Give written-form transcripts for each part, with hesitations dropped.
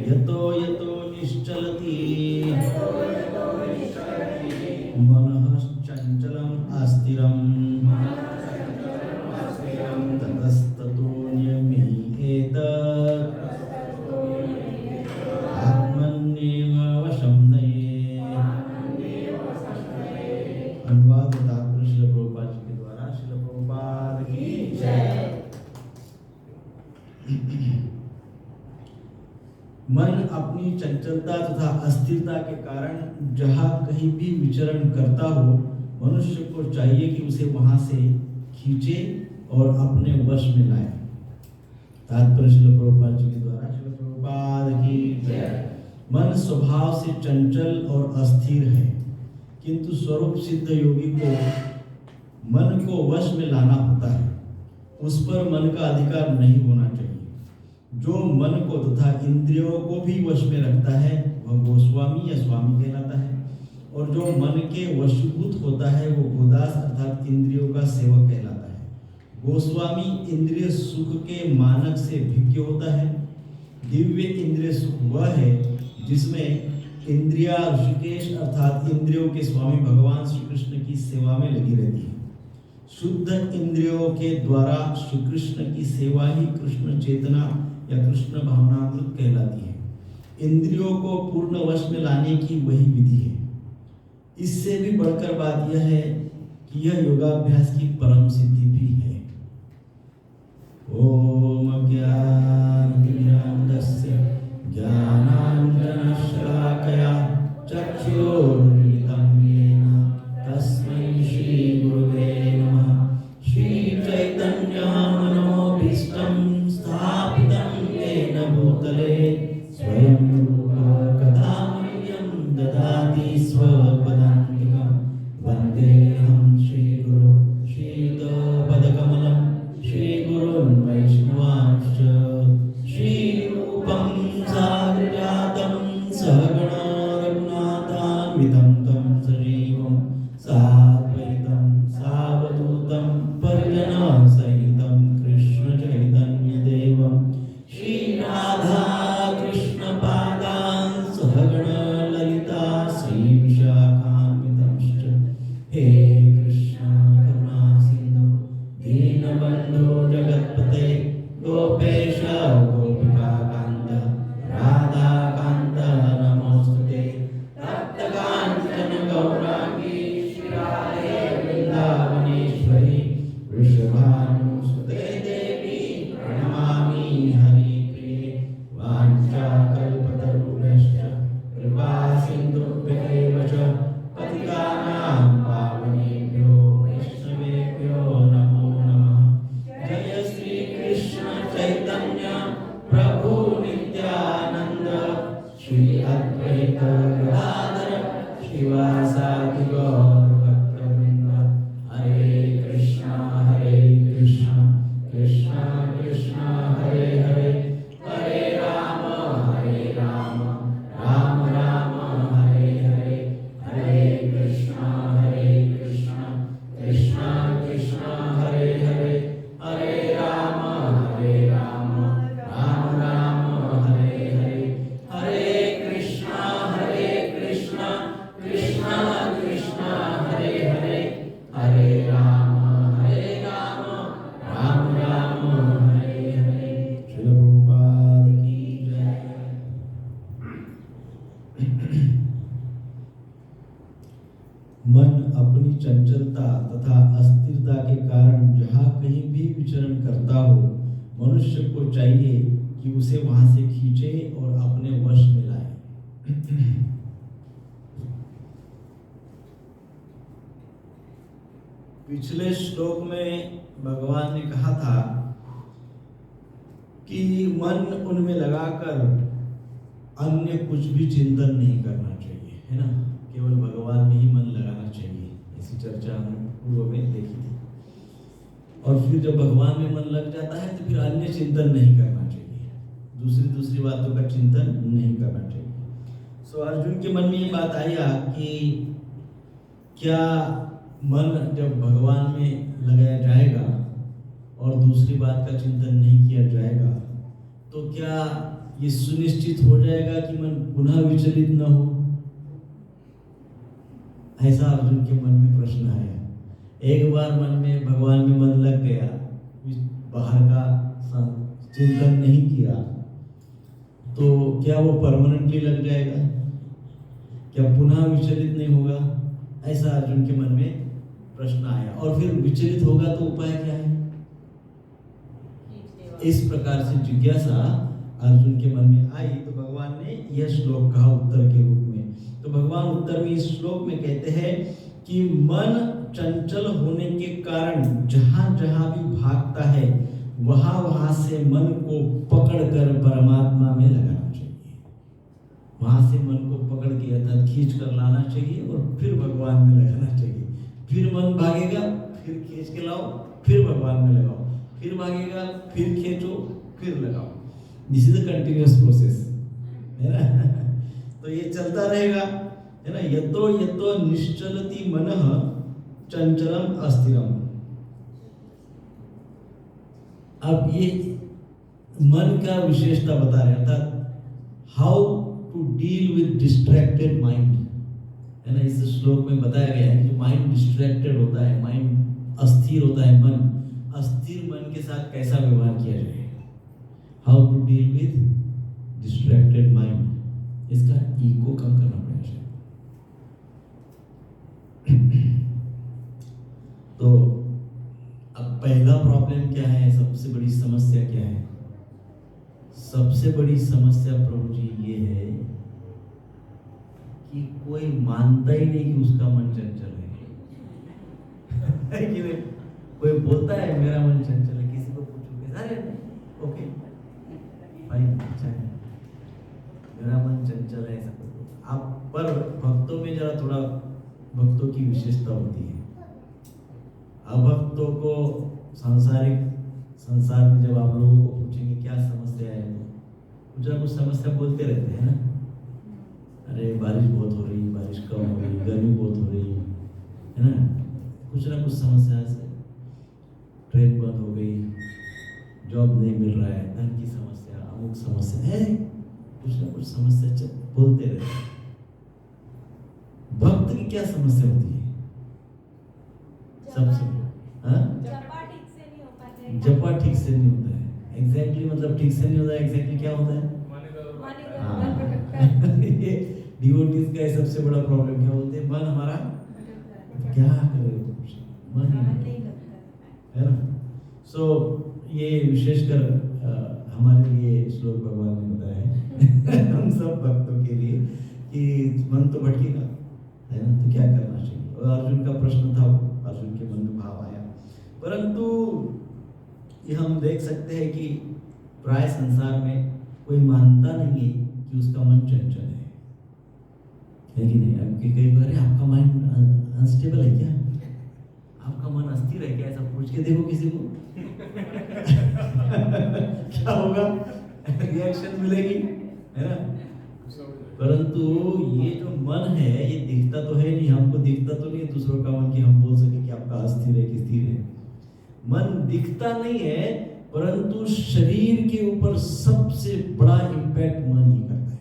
यतो यतो निश्चलति मनः चञ्चलम् अस्थिरं ततस्ततो नियम्येत आत्मन्येव वशं नये। अनुवाद तात्पर्य श्रील प्रभुपाद जी के द्वारा। श्रील प्रभुपाद की जय। मन अपनी चंचलता तथा अस्थिरता के कारण जहाँ कहीं भी विचरण करता हो, मनुष्य को चाहिए कि उसे वहां से खींचे और अपने वश में लाए। तात्पर्य श्रील प्रभुपाद जी के द्वारा। श्रील प्रभुपाद की जय। मन स्वभाव से चंचल और अस्थिर है, किंतु स्वरूप सिद्ध योगी को मन को वश में लाना होता है। उस पर मन का अधिकार नहीं होना चाहिए। जो मन को तथा इंद्रियों को भी वश में रखता है वह गोस्वामी या स्वामी कहलाता है, और जो मन के वशीभूत होता है वो गोदास अर्थात इंद्रियों का सेवक कहलाता है। गोस्वामी इंद्रिय सुख के मानक से भिन्न होता है। दिव्य इंद्रिय सुख वह है जिसमें इंद्रिया ऋषिकेश अर्थात इंद्रियों के स्वामी भगवान श्री कृष्ण की सेवा में लगी रहती है। शुद्ध इंद्रियों के द्वारा श्री कृष्ण की सेवा ही कृष्ण चेतना या कृष्ण भावनामृत कहलाती है। इंद्रियों को पूर्ण वश में लाने की वही विधि है। इससे भी बढ़कर बात यह है कि यह योगाभ्यास की परम सिद्धि भी है। ओम अज्ञानतिमिरान्धस्य ज्ञानाञ्जनशलाकया चक्षुरुन्मिलितं येन तस्मै श्रीगुरुवे नमः। श्रीचैतन्यमनोभीष्टं स्थापितं येन भूतले स्वयं रूपा कदा मह्यं ददाति स्वपदान्तिकं। वन्देऽहं श्रीगुरो श्रीयुतपदकमलं श्रीगुरुन् वैष्णवांश्च। श्रीरूपं साग्रजातं सहगण रघुनाथान्वितं तं सजीवं साद्वैतं सावधूतं परिजनसहितं कृष्ण चैतन्यदेवं श्रीराधा कृष्णपादान् सहगण ललिता श्रीविशाखान्वितंश्च। हे कृष्ण करुणा सिन्धु दीनबन्धो जगत्पते गोपेश गोपिकाकान्त राधाकान्त नमोस्तुते। तप्तकाञ्चन गौराङ्गी श्रीराधे वृन्दावनेश्वरी वृषभानुसुते देवी प्रणमामि हरिप्रिये। वाञ्छाकल्पतरुभ्यश्च कृपा सिन्धुभ्यैव च पतितानां पावनेभ्यो वैष्णवेभ्यो नमो नमः। जय श्री कृष्ण चैतन्य प्रभु नित्यानंद श्री अद्वैत गदाधर शिवासादि गौर भक्तवृंद। हरे कृष्ण कृष्ण कृष्ण हरे हरे, हरे राम राम राम हरे हरे। हरे कृष्ण कृष्ण कृष्ण हरे हरे, हरे राम राम राम हरे हरे। हरे कृष्ण कृष्ण कृष्ण हरे हरे, हरे राम राम राम हरे हरे। श्रील प्रभुपाद की जय। मन अपनी चंचलता तथा अस्थिरता के कारण जहाँ कहीं भी विचरण करता हो, मनुष्य को चाहिए कि उसे वहां से खींचे और अपने वश में लाए। पिछले श्लोक में भगवान ने कहा था कि मन उनमें लगाकर अन्य कुछ भी चिंतन नहीं करना चाहिए, है ना। केवल भगवान में ही मन लगाना चाहिए। ऐसी चर्चा हमने पूर्व में देखी थी। और फिर जब भगवान में मन लग जाता है तो फिर अन्य चिंतन नहीं करना चाहिए, दूसरी बातों का चिंतन नहीं करना चाहिए। सो अर्जुन के मन में ये बात आया कि क्या मन जब भगवान में लगाया जाएगा और दूसरी बात का चिंतन नहीं किया जाएगा तो क्या ये सुनिश्चित हो जाएगा कि मन पुनः विचलित न हो? ऐसा अर्जुन के मन में प्रश्न आया। एक बार मन में भगवान में मन लग गया, बाहर का चिंतन नहीं किया, तो क्या वो परमानेंटली लग जाएगा? क्या पुनः विचलित नहीं होगा? ऐसा अर्जुन के मन में प्रश्न आया। और फिर विचलित होगा तो उपाय क्या है? इस प्रकार से जिज्ञासा अर्जुन के मन में आई, तो भगवान ने यह श्लोक कहा उत्तर के रूप में। तो भगवान उत्तर में इस श्लोक में कहते हैं कि मन चंचल होने के कारण जहां जहां भी भागता है वहां वहां से मन को पकड़कर परमात्मा में लगाना चाहिए। वहां से मन को पकड़ के अर्थात खींच कर लाना चाहिए और फिर भगवान में लगाना चाहिए। फिर मन भागेगा, फिर खींच के लाओ, फिर भगवान में लगाओ, फिर भागेगा, फिर खींचो, फिर लगाओ। This is a continuous process, है ना? तो ये चलता रहेगा, है ना? यतो यतो निश्चलति मनः चंचलम अस्थिरम। अब ये मन का विशेषता बता रहे हैं, अर्थात how to deal with distracted mind, है ना? इस श्लोक में बताया गया है कि जो माइंड डिस्ट्रैक्टेड होता है, माइंड अस्थिर होता है, मन अस्थिर मन के साथ कैसा व्यवहार किया जाए। How to deal with distracted mind, इसका ईगो कम करना पड़ेगा। तो अब पहला प्रॉब्लम क्या है, सबसे बड़ी समस्या क्या है? सबसे बड़ी समस्या प्रभु जी ये है कि कोई मानता ही नहीं कि उसका मन चंचल है कि नहीं? कोई बोलता है मेरा मन चंचल है, किसी को पूछो कैसा है, ओके भाई अच्छा है, मेरा मन चंचल है, ऐसा आप। पर भक्तों में जरा थोड़ा भक्तों की विशेषता होती है। अभक्तों को संसार में जब आप लोगों को पूछेंगे क्या समस्या है, कुछ ना कुछ समस्या बोलते रहते हैं ना। अरे बारिश बहुत हो रही, बारिश कम हो रही, गर्मी बहुत हो रही, है ना? कुछ ना कुछ समस्या है, ट्रेन बंद हो गई, जॉब नहीं मिल रहा है, धन की समस्या, अमुक समस्या है, कुछ ना कुछ समस्या बोलते रहते हैं। भक्त की क्या समस्या होती है? सबसे जपा ठीक से नहीं होता है। एग्जैक्टली मतलब ठीक से नहीं होता है। एग्जैक्टली क्या होता है? ये डिवोटीज का सबसे बड़ा प्रॉब्लम क्या बोलते हैं? मन हमारा क्या करे, मन नहीं है ना? सो ये विशेषकर हमारे लिए श्लोक भगवान ने बताया है हम सब भक्तों के लिए कि मन तो भटकेगा, है ना? तो क्या करना चाहिए? और अर्जुन का प्रश्न था, अर्जुन के मन में भाव आया। परंतु ये हम देख सकते हैं कि प्राय संसार में कोई मानता नहीं है कि उसका मन चंचल है कि नहीं? अब कई बार आपका माइंड अनस्टेबल है क्या, आपका मन अस्थिर है क्या, ऐसा पूछ के देखो किसी को क्या होगा? रिएक्शन मिलेगी, है ना? परंतु ये जो मन है ये दिखता तो है नहीं, हमको दिखता तो नहीं दूसरों का मन कि हम बोल सके कि आपका अस्थिर है कि स्थिर है। मन दिखता नहीं है, परंतु शरीर के ऊपर सबसे बड़ा इम्पैक्ट मन ही करता है।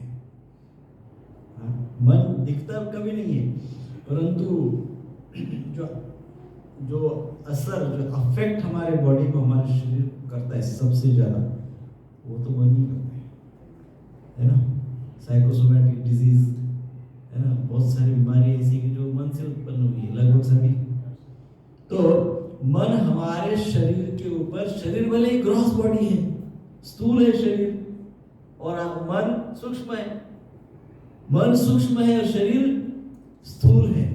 मन दिखता कभी नहीं है, परंतु जो असर, जो अफेक्ट हमारे बॉडी को, हमारे शरीर को करता है सबसे ज्यादा, वो तो मन ही करता है ना? साइकोसोमैटिक डिजीज, है ना? बहुत सारी बीमारियां ऐसी कि जो मन से उत्पन्न हुई है, लगभग सभी। तो मन हमारे शरीर के ऊपर, शरीर भले ही ग्रॉस बॉडी है, स्थूल है शरीर, और मन सूक्ष्म है। मन सूक्ष्म है और शरीर स्थूल है,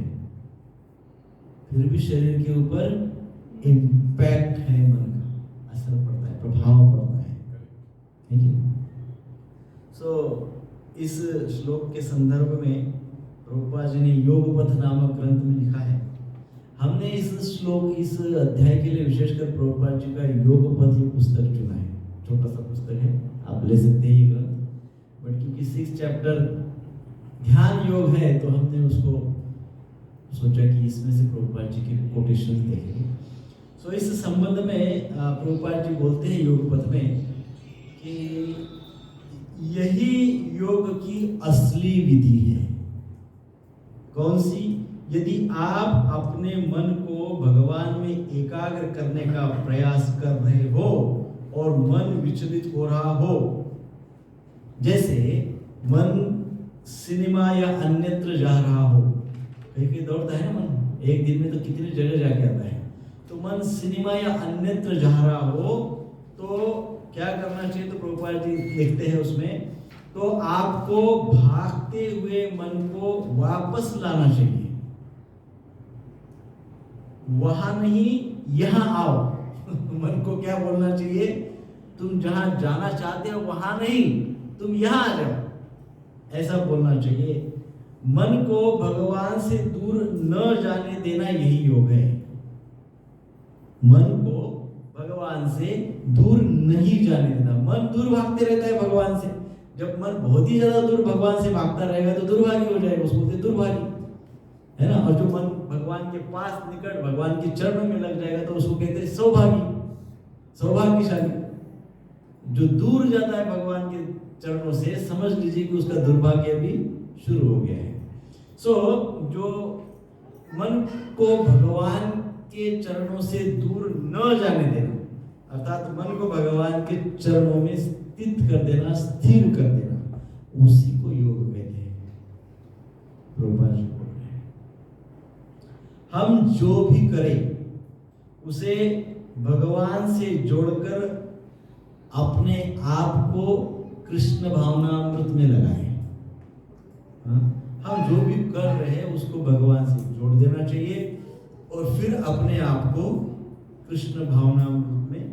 फिर भी शरीर के ऊपर इम्पैक्ट है, मन का असर पड़ता है, प्रभाव पड़ता है, ठीक है? सो इस श्लोक के संदर्भ में प्रभुपाद जी ने योगपथ नामक ग्रंथ में लिखा है। हमने इस श्लोक, इस अध्याय के लिए विशेषकर प्रभुपाद जी का योगपथ ये पुस्तक चुना है। छोटा सा पुस्तक है, आप ले सकते हैं ये ग्रंथ, बट क्योंकि 6 चैप्टर ध्यान योग है तो हमने उसको सोचा कि इसमें से प्रभुपाद जी के कोटेशन देखेंगे। सो इस संबंध में प्रभुपाद जी बोलते हैं योगपथ में कि यही योग की असली विधि है। कौन सी? यदि आप अपने मन को भगवान में एकाग्र करने का प्रयास कर रहे हो और मन विचलित हो रहा हो, जैसे मन सिनेमा या अन्यत्र जा रहा हो, कहीं कहीं दौड़ता है ना मन, एक दिन में तो कितनी जगह जाके आता है, तो मन सिनेमा या अन्यत्र जा रहा हो तो क्या करना चाहिए? तो प्रभुपाद जी लिखते हैं उसमें, तो आपको भागते हुए मन को वापस लाना चाहिए। वहां नहीं, यहां आओ। मन को क्या बोलना चाहिए? तुम जहां जाना चाहते हो वहां नहीं, तुम यहां आ जाओ, ऐसा बोलना चाहिए। मन को भगवान से दूर न जाने देना यही योग है। मन को भगवान से दूर नहीं जाने देना। मन दूर भागते रहता है भगवान से। जब मन बहुत ही ज्यादा दूर भगवान से भागता रहेगा तो दुर्भागी हो जाएगा, उसको बोलते दुर्भागी, है ना। और जो मन भगवान के पास निकट भगवान के चरणों में लग जाएगा तो उसको कहते हैं सौभागी, सौभाग्यशाली। जो दूर जाता है भगवान के चरणों से, समझ लीजिए कि उसका दुर्भाग्य भी शुरू हो गया है। जो मन को भगवान के चरणों से दूर न जाने देना, अर्थात मन को भगवान के चरणों में स्थित कर देना, स्थिर कर देना, उसी को योग कहते हैं। प्रभुपाद जी बोल रहे हैं, हम जो भी करें उसे भगवान से जोड़कर अपने आप को कृष्ण भावनामृत में लगाएं। हम जो भी कर रहे हैं उसको भगवान से जोड़ देना चाहिए और फिर अपने आप को कृष्ण भावनामृत में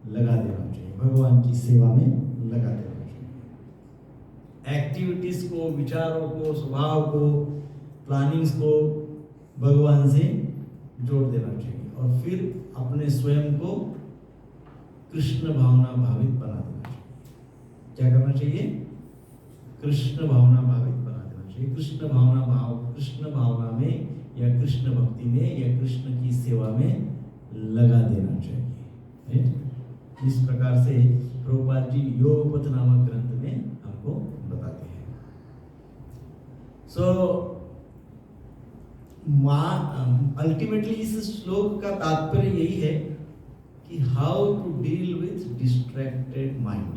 लगा देना चाहिए, भगवान की सेवा में लगा देना चाहिए। एक्टिविटीज को, विचारों को, स्वभाव को, प्लानिंग्स को भगवान से जोड़ देना चाहिए और फिर अपने स्वयं को कृष्ण भावना भावित बना देना चाहिए। क्या करना चाहिए? कृष्ण भावना भावित बना देना चाहिए। कृष्ण भावना में या कृष्ण भक्ति में या कृष्ण की सेवा में लगा देना चाहिए। इस प्रकार से प्रभुपाद जी योगपथ नामक ग्रंथ में हमको बताते हैं। अल्टीमेटली इस श्लोक का तात्पर्य यही है कि how to deal with distracted mind.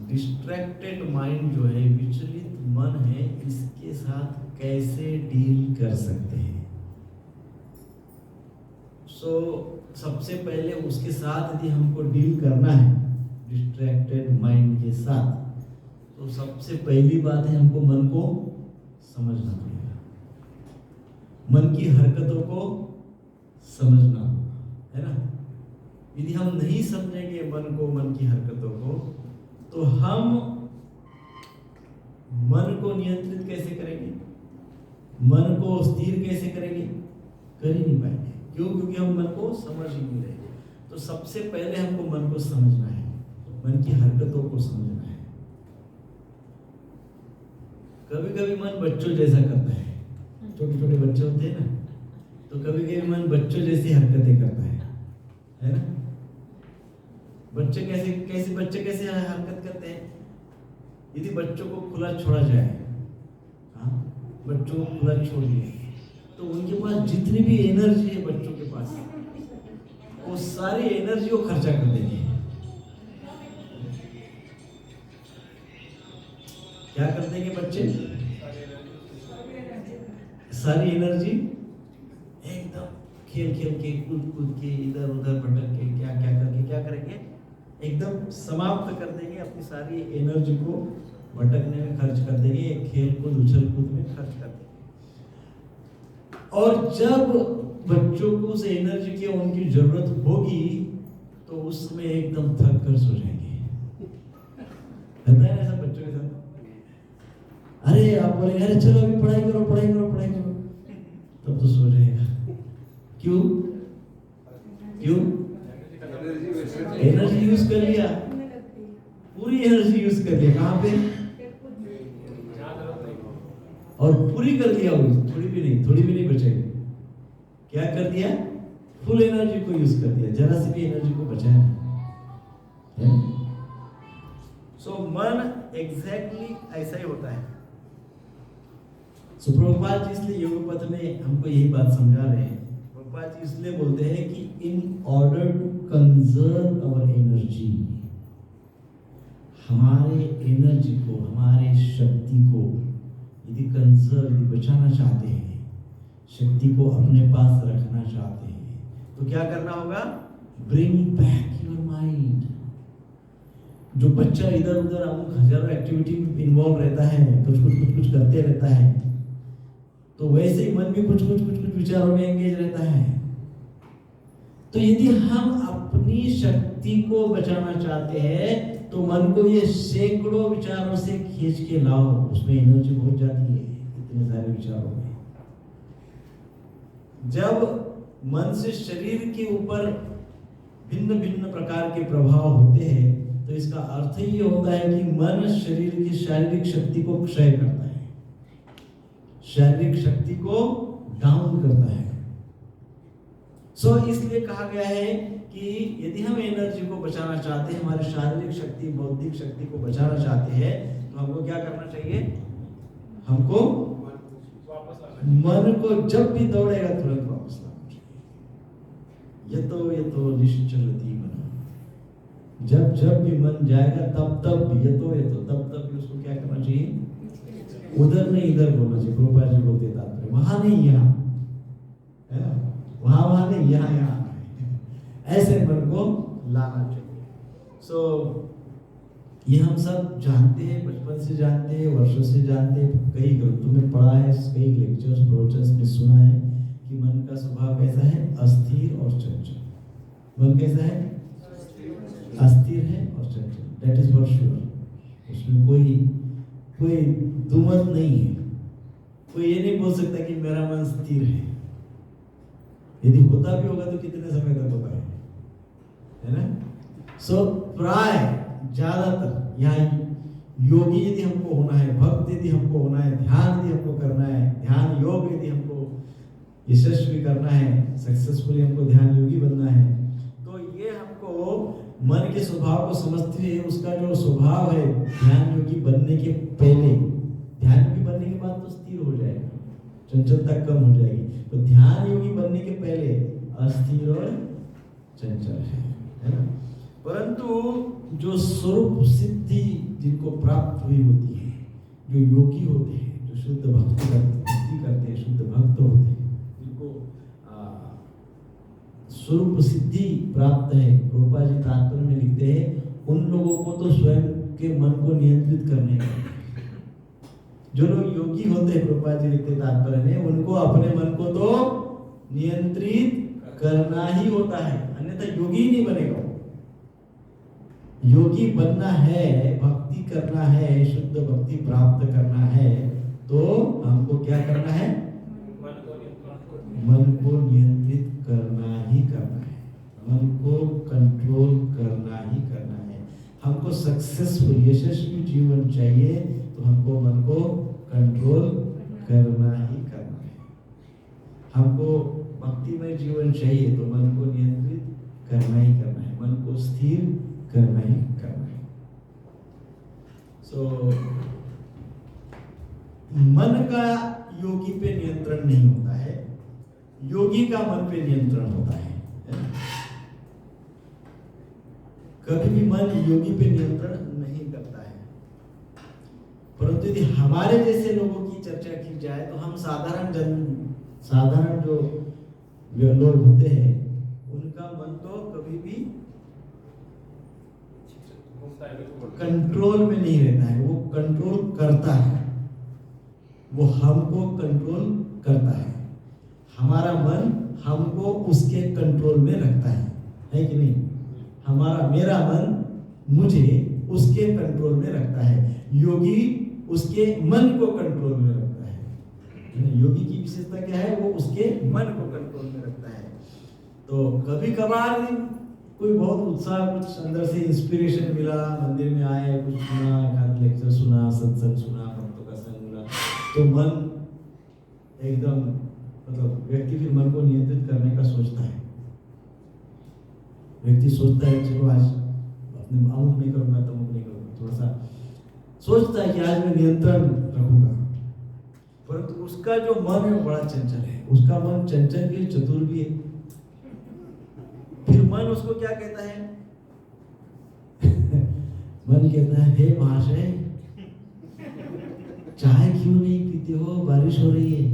Distracted mind जो है, विचलित मन है, इसके साथ कैसे डील कर सकते हैं। सबसे पहले उसके साथ यदि हमको डील करना है, डिस्ट्रैक्टेड माइंड के साथ, तो सबसे पहली बात है हमको मन को समझना पड़ेगा, मन की हरकतों को समझना होगा, है ना। यदि हम नहीं समझेंगे मन को, मन की हरकतों को, तो हम मन को नियंत्रित कैसे करेंगे, मन को स्थिर कैसे करेंगे? कर ही नहीं पाएंगे। क्यों? क्योंकि हम मन को समझ ही नहीं रहे। तो सबसे पहले हमको मन को समझना है, मन की हरकतों को समझना है। कभी कभी मन बच्चों जैसा करता है, छोटे छोटे बच्चे होते हैं ना, तो कभी कभी मन बच्चों जैसी हरकतें करता है ना। बच्चे कैसे हरकत करते हैं? यदि बच्चों को खुला छोड़ा जाए, बच्चों को खुला छोड़ दिए, तो उनके पास जितनी भी एनर्जी है बच्चों के पास, वो सारी एनर्जी को खर्चा कर देंगे। क्या कर देंगे बच्चे? सारी एनर्जी एकदम खेल के, कूद के, इधर उधर भटक के, क्या करेंगे? एकदम समाप्त कर देंगे, अपनी सारी एनर्जी को भटकने में खर्च कर देंगे, खेल कूद, उछल कूद में खर्च कर देंगे। और जब बच्चों को उस एनर्जी की उनकी जरूरत होगी तो उस समय एकदम थक कर सो जाएंगे। होता है ना ऐसा बच्चों के साथ? अरे आप बोलेंगे अरे चलो अभी पढ़ाई करो, तब तो सो जाएगा। क्यों? एनर्जी यूज कर लिया, पूरी एनर्जी यूज कर लिया। कहाँ पे? और पूरी कर दिया, वो थोड़ी भी नहीं बचेगी। क्या कर दिया? फुल एनर्जी को यूज कर दिया, जरा सी भी एनर्जी को बचाया। सो मन एग्जैक्टली ऐसा ही होता है। सो प्रभुपाद जी इसलिए योग पथ में हमको यही बात समझा रहे हैं। प्रभुपाद जी इसलिए बोलते हैं कि in order to conserve our energy, हमारे एनर्जी को, हमारे शक्ति को यदि कंजर्व, यदि बचाना चाहते हैं, शक्ति को अपने पास रखना चाहते हैं, तो क्या करना होगा? Bring back your mind. जो बच्चा इधर उधर हजारों एक्टिविटी में इन्वॉल्व रहता है, कुछ करते रहता है, तो वैसे ही मन भी कुछ विचारों में एंगेज रहता है। तो यदि हम अपनी शक्ति को बचाना चाहते हैं तो मन को ये सैकड़ों विचारों से खींच के लाओ, उसमें एनर्जी बहुत जाती है इतने सारे विचारों में। जब मन से शरीर के ऊपर भिन्न भिन्न प्रकार के प्रभाव होते हैं तो इसका अर्थ ही ये होता है कि मन शरीर की शारीरिक शक्ति को क्षय करता है, शारीरिक शक्ति को डाउन करता है। सो इसलिए कहा गया है कि यदि हम एनर्जी को बचाना चाहते हैं, हमारी शारीरिक शक्ति, बौद्धिक शक्ति को बचाना चाहते हैं, तो हमको क्या करना चाहिए? हमको मन को जब भी दौड़ेगा तुरंत वापस लाना चाहिए। ये तो निश्चलती मन, जब भी मन जाएगा तब भी तब भी उसको क्या करना चाहिए? उधर नहीं इधर बोलना चाहिए। प्रभुपाद जी बोलते तात्पर्य वहां नहीं यहाँ, है ना, वहां नहीं यहाँ ऐसे मन को लाना चाहिए। सो ये हम सब जानते हैं, बचपन से जानते हैं, वर्षों से जानते हैं, कई ग्रंथों में पढ़ा है, कई लेक्चर्स प्रवचन में सुना है कि मन का स्वभाव कैसा है? अस्थिर और चंचल। मन कैसा है? अस्थिर है और चंचल। That is for sure. उसमें कोई दुमत नहीं है। कोई ये नहीं बोल सकता कि मेरा मन स्थिर है। यदि होता भी होगा तो कितने समय तक होता है ना? सो प्राय ज्यादातर यहाँ योगी यदि हमको होना है, भक्त यदि हमको होना है, ध्यान यदि हमको करना है, ध्यान योग यदि हमको यशस्वी करना है, सक्सेसफुली हमको ध्यान योगी बनना है, तो ये हमको मन के स्वभाव को समझते हुए उसका जो स्वभाव है ध्यान योगी बनने के पहले, ध्यान योगी बनने के बाद तो स्थिर हो जाएगा, चंचलता कम हो जाएगी। तो ध्यान योगी बनने के पहले अस्थिर और चंचल है ना? परंतु जो स्वरूप सिद्धि जिनको प्राप्त हुई होती है, जो योगी होते हैं, जो शुद्ध भक्ति करते हैं, शुद्ध भक्त होते हैं, जिनको स्वरूप सिद्धि प्राप्त है, प्रभुपाद जी तात्पर्य में लिखते हैं, उन लोगों को तो स्वयं के मन को नियंत्रित करने का, जो लोग योगी होते हैं, प्रभुपाद जी लिखते तात्पर्य में, उनको अपने मन को तो नियंत्रित करना ही होता है, अन्यथा योगी ही नहीं बनेगा। योगी बनना है, भक्ति करना है, शुद्ध भक्ति प्राप्त करना है, तो हमको क्या करना है? मन को नियंत्रित करना ही करना है, मन को कंट्रोल करना ही करना है। हमको सक्सेसफुल यशस्वी जीवन चाहिए तो हमको मन को कंट्रोल करना ही करना है। हमको भक्तिमय जीवन चाहिए तो मन को नियंत्रित करना ही करना है, मन को स्थिर करना ही करना है। सो मन का योगी पे नियंत्रण नहीं होता है, योगी का मन पे नियंत्रण होता है। कभी भी मन योगी पे नियंत्रण नहीं करता है। परंतु यदि हमारे जैसे लोगों की चर्चा की जाए तो हम साधारण जो लोग होते हैं, उनका मन तो कभी भी कंट्रोल में नहीं रहता है, वो कंट्रोल करता है, वो हमको कंट्रोल करता है। हमारा मन हमको उसके कंट्रोल में रखता है कि नहीं? मेरा मन मुझे उसके कंट्रोल में रखता है, योगी उसके मन को कंट्रोल में रखता है। योगी की विशेषता क्या है? वो उसके मन को कंट्रोल में रखता है। तो कभी कभार कोई बहुत उत्साह, कुछ अंदर से इंस्पिरेशन मिला, मंदिर में आए, कुछ सुना, एक लेक्चर सुना, सत्संग सुना, भक्तों का संग मिला, तो मन एकदम व्यक्ति फिर मन को नियंत्रित करने का सोचता है। व्यक्ति सोचता है चलो आज अपने अमुक नहीं करूंगा, तमुक नहीं करूंगा, थोड़ा सा सोचता है कि आज मैं नियंत्रण रखूंगा, परंतु उसका जो मन है वो बड़ा चंचल है। उसका मन चंचल भी चतुर भी है। फिर मन उसको क्या कहता है? मन कहता है, हे महाशय, चाय क्यों नहीं पीते हो, बारिश हो रही है।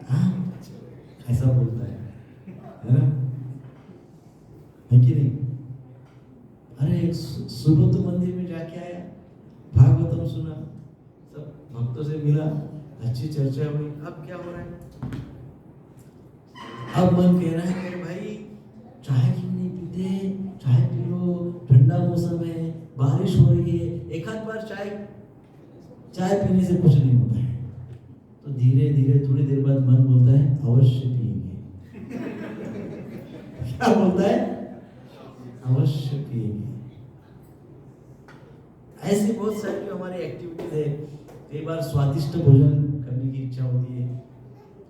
हाँ, ऐसा बोलता है ना? है कि नहीं? अरे सुबह तो मंदिर में जाके आया, भागवतम सुना, सब भक्तों से मिला, अच्छी चर्चा हुई, अब क्या हो रहा है? अब मन कह रहा है, अरे भाई चाय क्यों नहीं पीते, चाय पी लो, ठंडा मौसम है, बारिश हो रही है, एक आध बार चाय पीने से कुछ नहीं होता है। तो धीरे धीरे थोड़ी देर बाद मन बोलता है, अवश्य पिएंगे। क्या बोलता है? अवश्य पिएंगे। ऐसी बहुत सारी जो हमारी एक्टिविटीज है। कई बार स्वादिष्ट भोजन करने की इच्छा होती है,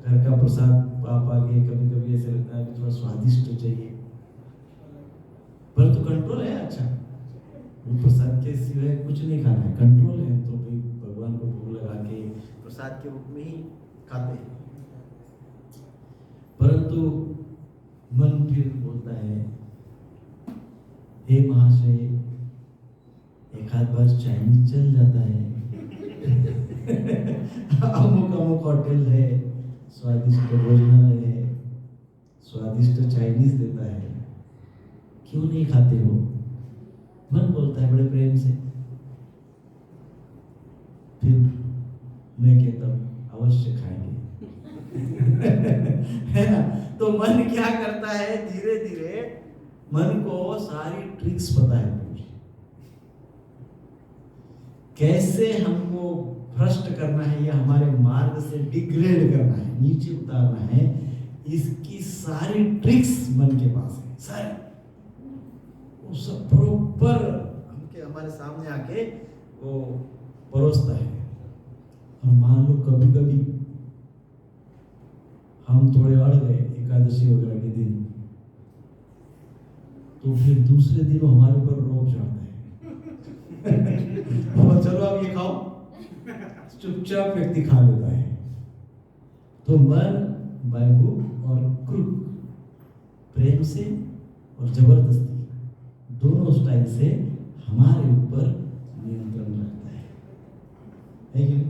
घर का प्रसाद पाप आगे, कभी कभी ऐसे लगता है कि थोड़ा स्वादिष्ट चाहिए, परंतु कंट्रोल है। अच्छा, प्रसाद के सिवाय कुछ नहीं खाना है, कंट्रोल है, तो भाई भगवान को भोग लगा के प्रसाद के रूप में ही खाते हैं। परंतु मन फिर बोलता है, हे महाशय, एक आध बार चाइनीज चल जाता है। अमुक अमुक होटल है, स्वादिष्ट भोजनालय है, स्वादिष्ट चाइनीज देता है, क्यों नहीं खाते हो? मन बोलता है बड़े प्रेम से। फिर मैं कहता हूँ, अवश्य खाएंगे। है ना? तो मन क्या करता है, धीरे धीरे मन को सारी ट्रिक्स पता है मुझे, कैसे हमको भ्रष्ट करना है या हमारे मार्ग से डिग्रेड करना है, नीचे उतारना है, इसकी सारी ट्रिक्स मन के पास है। सारी वो सब बरोबर हमारे सामने आके वो परोसता है। और मान लो कभी कभी हम थोड़े अड़ गए एकादशी वगैरह के दिन, तो फिर दूसरे दिन हमारे ऊपर रोब चढ़ता है। और चलो अब ये खाओ, चुपचाप व्यक्ति खा लेता है। तो मन बायबू और क्रूक, प्रेम से और जबरदस्ती, दोनों स्टाइल से हमारे ऊपर नियंत्रण रखता है कि नहीं?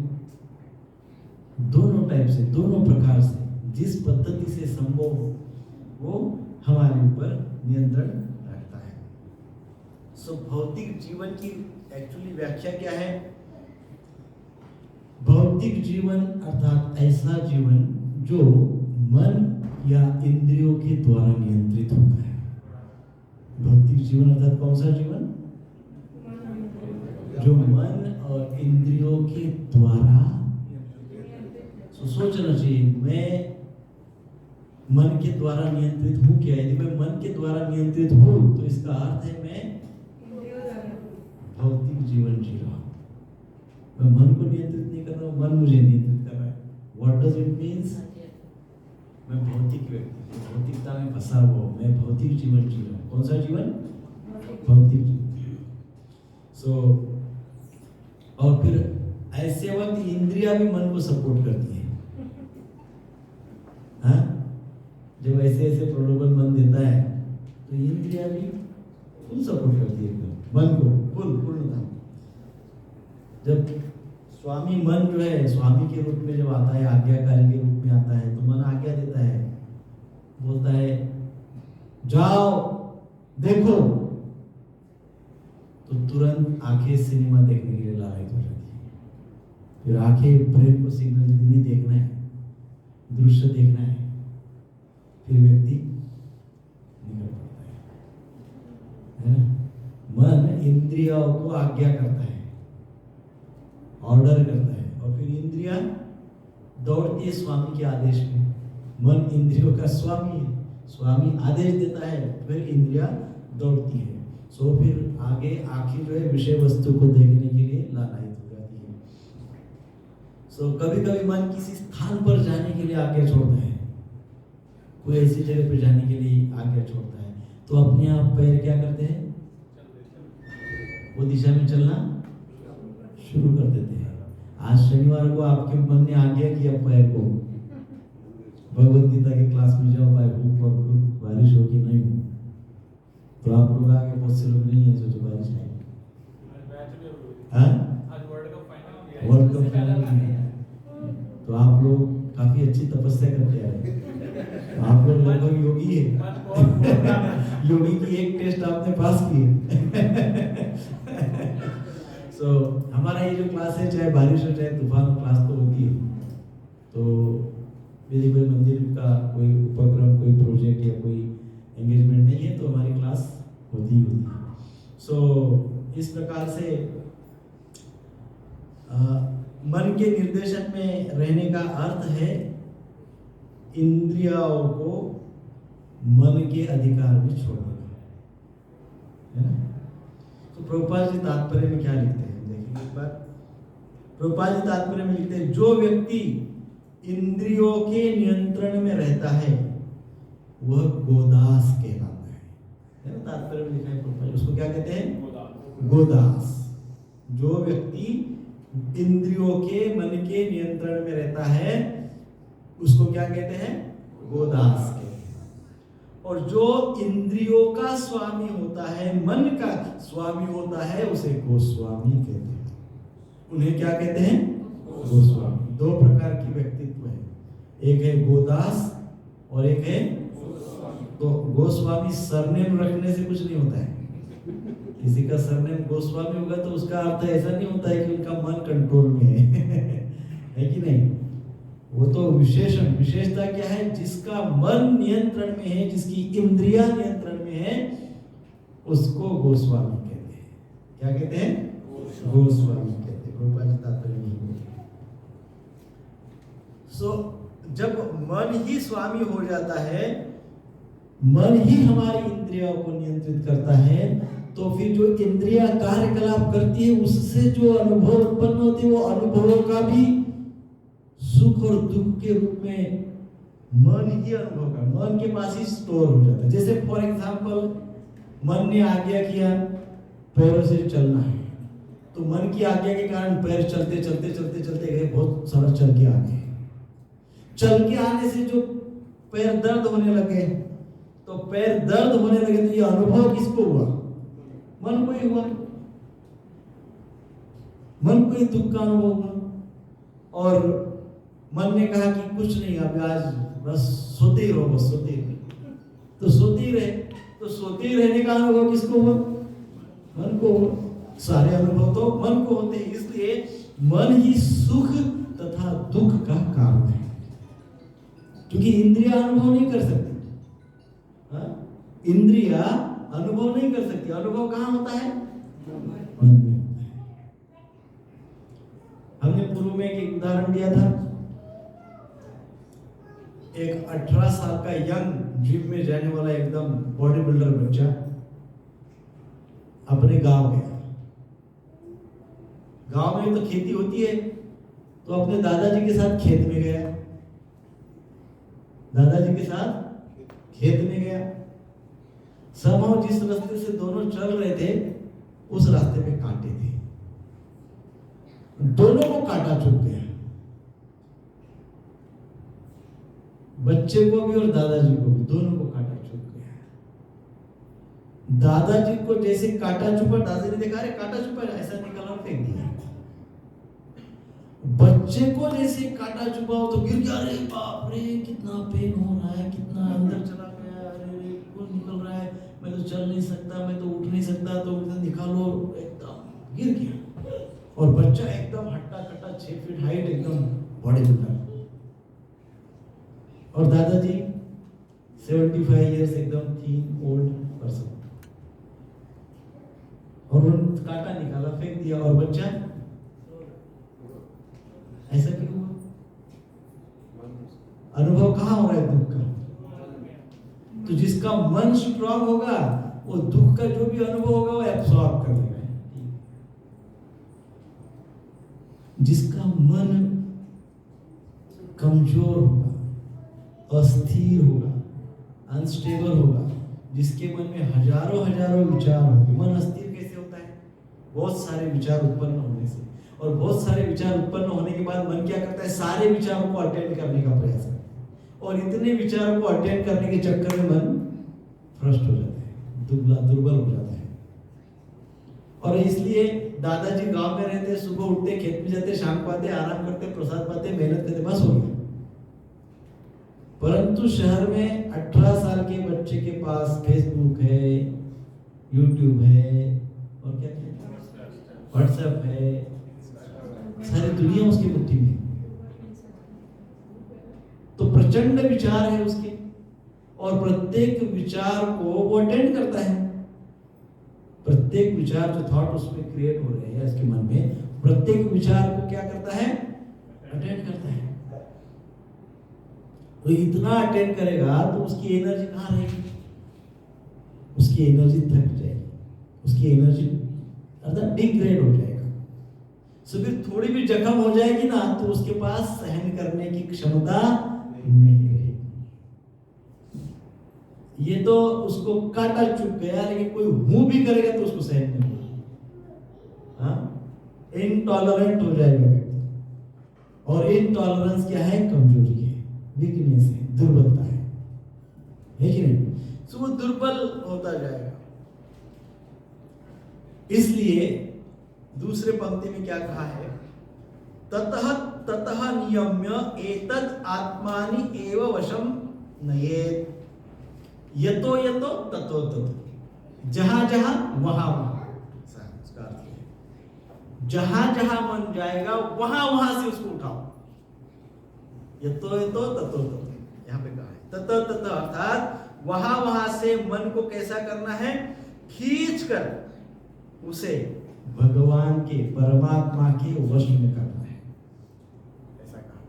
दोनों टाइप से, दोनों प्रकार से, जिस पद्धति से संभव हो वो हमारे ऊपर नियंत्रण रखता है। सो भौतिक जीवन की एक्चुअली व्याख्या क्या है? भौतिक जीवन अर्थात ऐसा जीवन जो मन या इंद्रियों के द्वारा नियंत्रित होता है। भौतिक जीवन अर्थात कौन सा जीवन? जो मन और इंद्रियों के द्वारा। सोचना चाहिए, मैं मन के द्वारा नियंत्रित हूँ क्या? यदि मैं मन के द्वारा नियंत्रित हूँ तो इसका अर्थ है मैं भौतिक जीवन जी रहा हूँ। मैं मन को नियंत्रित नहीं कर रहा हूँ, मन मुझे नियंत्रित कर रहा है। What does it means? मैं भौतिक व्यक्ति, भौतिकता में फंसा हुआ हूँ, मैं भौतिक जीवन जी रहा हूँ। कौन सा जीवन? भौतिक जीवन। और फिर ऐसे वक्त इंद्रियां भी मन को सपोर्ट करती है। हाँ, जब ऐसे ऐसे प्रलोभन मन देता है तो इंद्रियां भी फुल सपोर्ट करती है मन को, पूर्णता। जब स्वामी मन जो है, स्वामी के रूप में जब आता है, आज्ञाकारी के रूप में आता है, तो मन आज्ञा देता है, बोलता है जाओ देखो, तो तुरंत आंखें सिनेमा देखने के लिए लालायित हो जाती है। फिर आंखें ब्रेन को सिग्नल देती, नहीं देखना है, दृश्य देखना है, फिर व्यक्ति निकल पड़ता है ना? मन इंद्रियों को आज्ञा करता है, ऑर्डर करता है, और फिर इंद्रियां दौड़ती है स्वामी के आदेश में। मन इंद्रियों का स्वामी है, स्वामी आदेश देता है, फिर इंद्रियां दौड़ती है। सो फिर आगे आखिर जो है विषय वस्तु को देखने के लिए लालायित हो जाती है। सो कभी कभी मन किसी स्थान पर जाने के लिए आज्ञा छोड़ता है, कोई ऐसी जगह पर जाने के लिए आज्ञा छोड़ता है, तो अपने आप पैर क्या करते हैं? वो दिशा में चलना शुरू कर देते हैं। आज शनिवार को आपके मन ने आ गया कि अब पैर को भगवत गीता के क्लास में जाओ, बाय हुक और क्रुक, बारिश हो कि नहीं हो, तो आप लोग आगे बहुत से लोग नहीं है जो बारिश आएगी। वर्ल्ड कप फाइनल है, तो आप लोग काफी अच्छी तपस्या करते आए। आप लोग लगभग योगी है। योगी की एक टेस्ट आपने पास की है। सो हमारा ये जो क्लास है, चाहे बारिश हो चाहे तूफान हो, क्लास तो होती है। तो यदि कोई मंदिर का कोई उपक्रम, कोई प्रोजेक्ट या कोई एंगेजमेंट नहीं है तो हमारी क्लास होती ही होती है। सो इस प्रकार से मन के निर्देशन में रहने का अर्थ है इंद्रियों को मन के अधिकार में छोड़ने का, है ना। तो प्रभुपाद जी तात्पर्य में क्या लिखते हैं, देखिए एक बार। प्रभुपाद जी तात्पर्य में लिखते हैं, जो व्यक्ति इंद्रियों के नियंत्रण में रहता है वह गोदास कहलाता है ना। तात्पर्य में लिखा है प्रभुपाद, उसको क्या कहते हैं, गोदास। जो व्यक्ति इंद्रियों के, मन के नियंत्रण में रहता है उसको क्या कहते हैं, गोदास कहते हैं। और जो इंद्रियों का स्वामी होता है, मन का स्वामी होता है, उसे गोस्वामी कहते हैं। उन्हें क्या कहते हैं, गोस्वामी। दो प्रकार की व्यक्तित्व है, एक है गोदास और एक है तो गोस्वामी। सरनेम रखने से कुछ नहीं होता है। किसी का सरनेम गोस्वामी होगा तो उसका अर्थ ऐसा नहीं होता है कि उनका मन कंट्रोल में है कि नहीं। वो तो विशेषण, विशेषता क्या है, जिसका मन नियंत्रण में है, जिसकी इंद्रियां नियंत्रण में है, उसको गोस्वामी कहते हैं। क्या कहते हैं, गोस्वामी कहते हैं। गोपाल जी तात्पर्य नहीं बोलते। सो जब मन ही स्वामी हो जाता है, मन ही हमारी इंद्रियों को नियंत्रित करता है, तो फिर जो इंद्रियां कार्यकलाप करती है उससे जो अनुभव उत्पन्न होते हैं, वो अनुभवों का भी सुख और दुख के रूप में मन ही अनुभव का, मन के पास ही स्टोर हो जाता है। जैसे फॉर एग्जाम्पल, मन ने आज्ञा किया पैरों से चलना है, तो मन की आज्ञा के कारण पैर चलते चलते चलते चलते गए, बहुत सारा चल के आ गए। चल के आने से जो पैर दर्द होने लगे, तो पैर दर्द होने लगे, तो ये अनुभव किसको हुआ, मन को ही हुआ। मन को ही दुख का अनुभव हुआ। और मन ने कहा कि कुछ नहीं, अब आज बस सोते ही रहो, बस सोते ही रहो। तो सोते ही रहे, तो सोते ही रहने का अनुभव किसको हुआ, मन को हुआ। सारे अनुभव तो मन को होते हैं, इसलिए मन ही सुख तथा दुख का कारण है। क्योंकि इंद्रिया अनुभव नहीं कर सकती, इंद्रिया अनुभव नहीं कर सकती। अनुभव कहाँ होता है, मन में होता है। हमने पूर्व में एक उदाहरण दिया था, एक 18 साल का यंग जिम में जाने वाला एकदम बॉडी बिल्डर बच्चा अपने गांव गया। गांव में तो खेती होती है, तो अपने दादाजी के साथ खेत में गया। दादाजी के साथ खेत में गया। समहाउ जिस रास्ते से दोनों चल रहे थे, उस रास्ते में कांटे थे। दोनों को कांटा चुभ गया, बच्चे को भी और दादाजी को भी, दोनों को कांटा चुभ गया। दादाजी को जैसे कांटा चुभा, दादाजी ने देखा अरे कांटा चुभा, ऐसा निकाला और फेंक दिया। बच्चे को जैसे कांटा चुभा तो गिर गया, अरे बाप रे कितना पेन हो रहा है, कितना अंदर चला गया, अरे खून निकल रहा है, मैं तो चल नहीं सकता, मैं तो उठ नहीं सकता, तो निकालो, एकदम गिर गया। और बच्चा एकदम हट्टा कट्टा 6 फीट हाइट, एकदम बॉडी बिल्डर। और दादाजी 75 इयर्स, एकदम थीन ओल्ड पर्सन। और उन्होंने कांटा निकाला, फेंक दिया, और बच्चा ऐसा क्यों हुआ? अनुभव कहाँ हो रहा है दुख का? तो जिसका मन स्ट्रांग होगा, वो दुख का जो भी अनुभव होगा वो एब्सॉर्ब कर लेगा। जिसका मन कमजोर होगा, अस्थिर होगा, अनस्टेबल होगा, जिसके मन में हजारों हजारों विचार होंगे। मन अस्थिर कैसे होता है? बहुत सारे विचार उत्पन्न होने से। और बहुत सारे विचार उत्पन्न होने के बाद मन क्या करता है, सारे विचारों को अटेंड करने का प्रयास करता है, और इतने विचारों को अटेंड करने के चक्कर में मन भ्रष्ट हो जाता है, दुर्बल हो जाता है। और इसलिए दादाजी गांव में रहते, सुबह उठते, खेत में जाते, शाम को आते, आराम करते, प्रसाद पाते, मेहनत करते, बस हो गया। परंतु शहर में 18 साल के बच्चे के पास फेसबुक है, यूट्यूब है, और क्या है, व्हाट्सएप है, सारी दुनिया उसकी मुट्ठी में। तो प्रचंड विचार है उसके, और प्रत्येक विचार को वो अटेंड करता है। प्रत्येक विचार जो थॉट उसमें क्रिएट हो रहे हैं इसके मन में, प्रत्येक विचार को क्या करता है, अटेंड करता है। तो इतना अटेंड करेगा तो उसकी एनर्जी कहाँ रहेगी, उसकी एनर्जी थक जाएगी, उसकी एनर्जी अर्थात डिग्रेड हो जाएगा। सो फिर थोड़ी भी जख्म हो जाएगी ना, तो उसके पास सहन करने की क्षमता नहीं रहेगी। ये तो उसको काटा चुप गया, लेकिन कोई हूं भी करेगा तो उसको सहन नहीं होगा। हाँ, इनटॉलरेंट हो जाएगा व्यक्ति। और इनटॉलरेंस क्या है, कमजोरी है, वीकनेस है, दुर्बलता है कि नहीं? तो वो दुर्बल होता जाएगा। इसलिए दूसरे पंक्ति में क्या कहा है, ततः ततः नियम्य एतद् आत्मानि एव वशम नयेत्, यतो यतो ततो ततो, जहां जहां वहां वहां। जहां जहां मन जाएगा वहां वहां से उसको उठाओ। यतो यतो ततो ततो, यहां पे कहा है ततो ततो, अर्थात वहां वहां से मन को कैसा करना है, खींच कर उसे भगवान के, परमात्मा के वश में करना है, ऐसा कहा।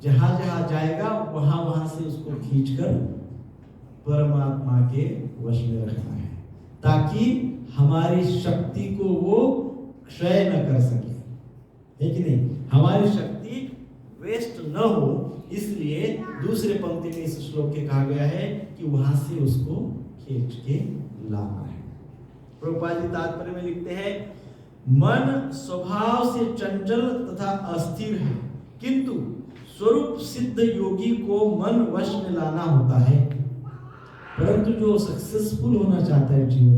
जहां जहां जाएगा वहां वहां से उसको खींचकर परमात्मा के वश में रखना है, ताकि हमारी शक्ति को वो क्षय न कर सके, है कि नहीं? हमारी शक्ति वेस्ट न हो, इसलिए दूसरे पंक्ति में इस श्लोक के कहा गया है कि वहां से उसको खींच के लाना है। प्रभुपाद जी तात्पर्य में लिखते हैं, मन स्वभाव से चंचल तथा अस्थिर है, किंतु स्वरूप सिद्ध योगी को मन वश में लाना होता है। परंतु जो सक्सेसफुल होना चाहता है जीवन,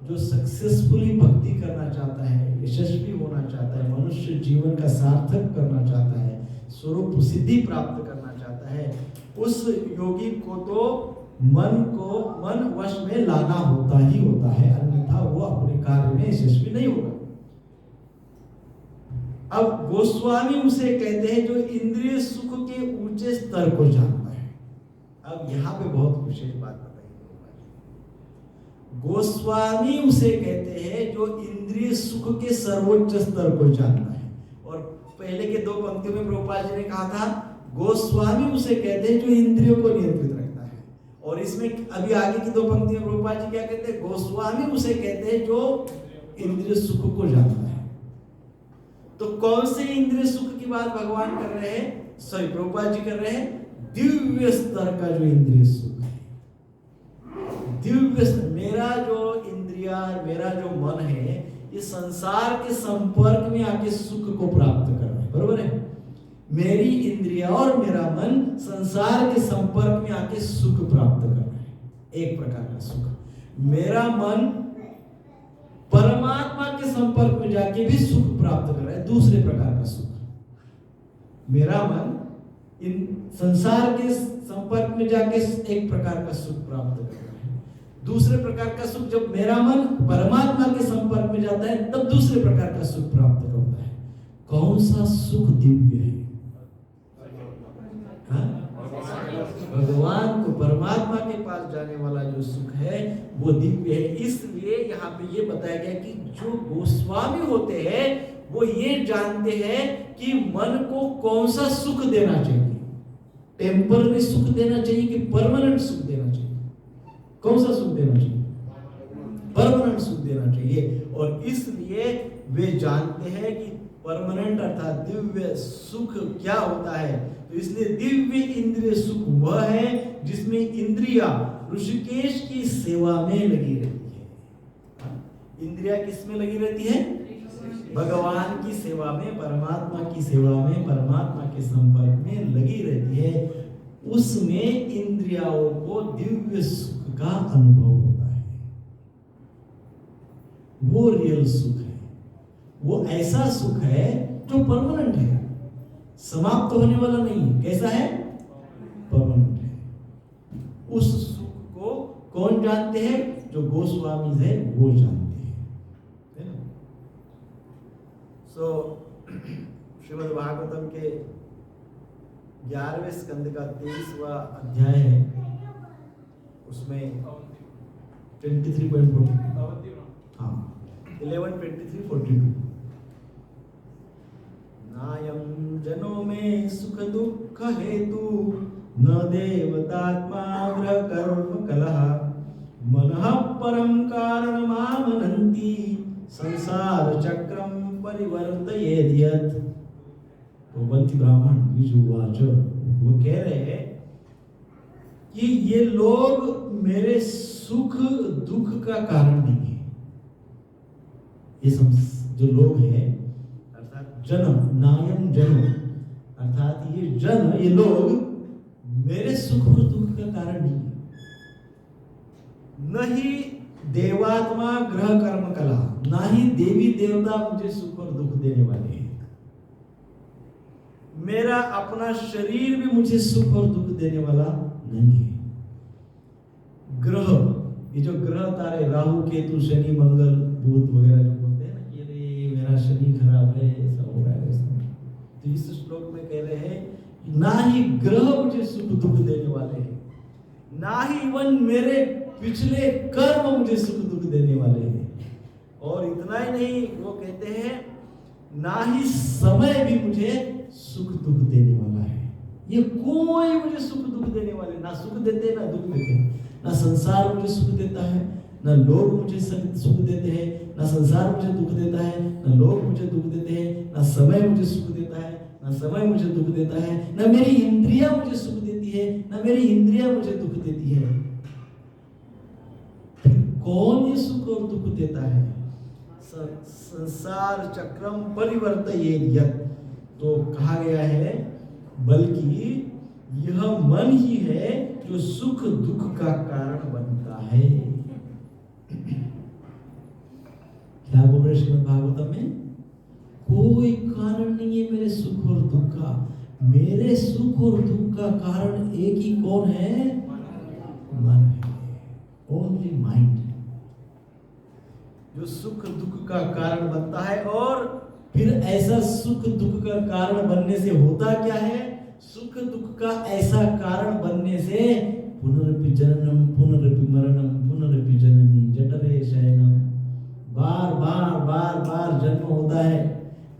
जो सक्सेसफुली भक्ति करना चाहता है, यशस्वी होना चाहता है, मनुष्य जीवन का सार्थक करना चाहता है, स्वरूप सिद्धि प्राप्त करना चाहता है, उस योगी को तो मन वश में लाना होता ही होता है, अन्यथा वो अपने कार्य में यशस्वी नहीं होगा। अब गोस्वामी उसे कहते हैं जो इंद्रिय सुख के ऊंचे स्तर को जानता है। अब यहाँ पे बहुत विशेष बात बताइए, गोस्वामी उसे कहते हैं जो इंद्रिय सुख के सर्वोच्च स्तर को जानता है। और पहले के दो पंक्तियों में प्रभुपाद जी ने कहा था गोस्वामी उसे कहते हैं जो इंद्रियों को नियंत्रित रखता है, और इसमें अभी आगे की दो पंक्ति में प्रभुपाद जी क्या कहते हैं, गोस्वामी उसे कहते हैं जो इंद्रिय सुख को जानता है। तो कौन से इंद्रिय सुख की बात भगवान कर रहे हैं, सॉरी प्रभुपाद जी कर रहे हैं, दिव्य स्तर का जो इंद्रिय सुख है, दिव्य स्तर। मेरा जो इंद्रिया, मेरा जो मन है, ये संसार के संपर्क में आके सुख को प्राप्त कर रहा है, बरोबर है? मेरी इंद्रिया और मेरा मन संसार के संपर्क में आके सुख प्राप्त कर रहा है, एक प्रकार का सुख। मेरा मन परमात्मा के संपर्क में जाके भी सुख प्राप्त कर रहा है, दूसरे प्रकार का सुख। मेरा मन इन संसार के संपर्क में जाके एक प्रकार का सुख प्राप्त कर रहा है, दूसरे प्रकार का सुख जब मेरा मन परमात्मा के संपर्क में जाता है तब दूसरे प्रकार का सुख प्राप्त होता है। कौन सा सुख दिव्य है? भगवान को, परमात्मा के पास जाने वाला जो सुख है वो दिव्य है। इसलिए यहाँ पे ये बताया गया कि जो गोस्वामी होते हैं वो ये जानते हैं कि मन को कौन सा सुख देना चाहिए, टेम्पररी सुख देना चाहिए कि परमानेंट सुख देना चाहिए। कौन सा सुख देना चाहिए? परमानेंट सुख देना चाहिए। और इसलिए वे जानते हैं कि परमानेंट अर्थात दिव्य सुख क्या होता है। तो इसलिए दिव्य इंद्रिय सुख वह है जिसमें इंद्रिया ऋषिकेश की सेवा में लगी रहती है। इंद्रिया किस में लगी रहती है? भगवान की सेवा में, परमात्मा की सेवा में, परमात्मा के संपर्क में लगी रहती है। उसमें इंद्रियाओं को दिव्य सुख का अनुभव होता है। वो रियल सुख है। वो ऐसा सुख है जो परमानेंट है, समाप्त होने वाला नहीं है। कैसा है? परमानेंट है। उस सुख को कौन जानते हैं? जो गोस्वामी है वो जानते हैं, है ना? श्रीमद् भागवतम के 11वें स्कंद का 23वां अध्याय है। उसमें 23.42 हाँ 11:23-42 नायं जनो में सुख दुख हेतु न देवतात्मा ग्रह कर्म कलह मनः परम कारणमामनन्ति संसार चक्रम परिवर्तयेद्यत्। तो बंती ब्राह्मण बीजुवाच, वो कह रहे हैं कि ये लोग मेरे सुख दुख का कारण नहीं है। ये जो लोग हैं अर्थात जन, नायम जनो, अर्थात ये जन, ये लोग मेरे सुख और दुख का कारण नहीं है। न ही देवात्मा ग्रह कर्म कला, ना ही देवी देवता मुझे सुख और दुख देने वाले हैं। मेरा अपना शरीर भी मुझे सुख और दुख देने वाला नहीं है। ग्रह, ये जो ग्रह तारे राहु केतु शनि मंगल बुध वगैरह जो बोलते हैं ना, ये मेरा शनि खराब है, ऐसा हो रहा है वैसा। तो इस श्लोक में कह रहे हैं ना ही ग्रह मुझे सुख दुख देने वाले हैं, ना ही इवन मेरे पिछले कर्म मुझे सुख दुख देने वाले हैं। और इतना ही नहीं, वो कहते हैं ना ही समय भी मुझे सुख दुख देने वाला है। ये कोई मुझे सुख दुख देने वाले ना सुख देते ना दुख देते। ना संसार मुझे सुख देता है, ना लोग मुझे सुख देते हैं। ना संसार मुझे दुख देता है, ना लोग मुझे दुख देते हैं। ना समय मुझे सुख देता है, ना समय मुझे दुख देता है। ना मेरी इंद्रियां मुझे सुख देती है, ना मेरी इंद्रियां मुझे दुख देती है। कौन ये सुख और दुख देता है? संसार चक्रम परिवर्तयेद्यत्। तो कहा गया है बल्कि यह मन ही है जो सुख दुख का कारण बनता है। क्या बोल रहे श्रीमद् भागवतम में? कोई कारण नहीं है मेरे सुख और दुख का। मेरे सुख और दुख का कारण एक ही कौन है? मन है। ओनली माइंड जो सुख दुख का कारण बनता है। और फिर ऐसा सुख दुख का कारण बनने से होता क्या है? सुख दुख का ऐसा कारण बनने से पुनरपि जननम पुनरपि मरणम पुनरपि जननी जठरे शयनम, बार बार बार बार जन्म होता है।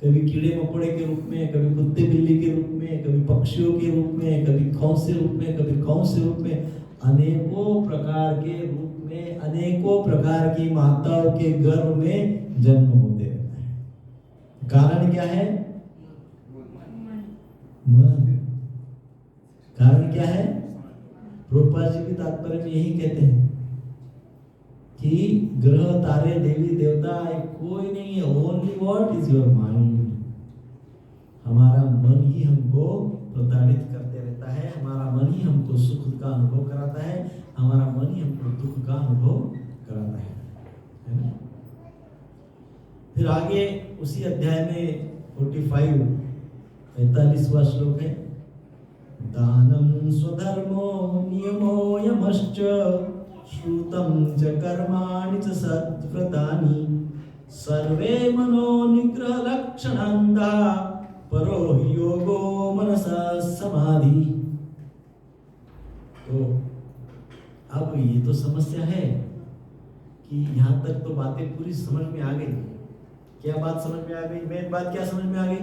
कभी कीड़े मकोड़े के रूप में, कभी कुत्ते बिल्ली के रूप में, कभी पक्षियों के रूप में, कभी कौन से रूप में, कभी कौन से रूप में, अनेकों प्रकार के रूप में, अनेकों प्रकार की माताओं के गर्भ में जन्म होते रहता है। कारण क्या है? मन। कारण क्या है? प्रभुपाद जी भी तात्पर्य में यही कहते हैं कि ग्रह तारे देवी देवता कोई नहीं है। Only what is your mind. हमारा मन ही हमको प्रताड़ित करते रहता है। हमारा मन ही हमको सुख का अनुभव कराता है। हमारा मन ही हमको दुख का अनुभव कराता है ना? फिर आगे उसी अध्याय में 45वां श्लोक है। दानं स्वधर्मो नियमो यमश्च श्रुतं च कर्माणि च सद्व्रतानि सर्वे मनो निग्रह लक्षणान्ता परो हि योगो मनसा समाधि। तो अब ये तो समस्या है कि यहाँ तक तो बातें पूरी समझ में आ गई। क्या बात समझ में आ गई? मेन बात क्या समझ में आ गई?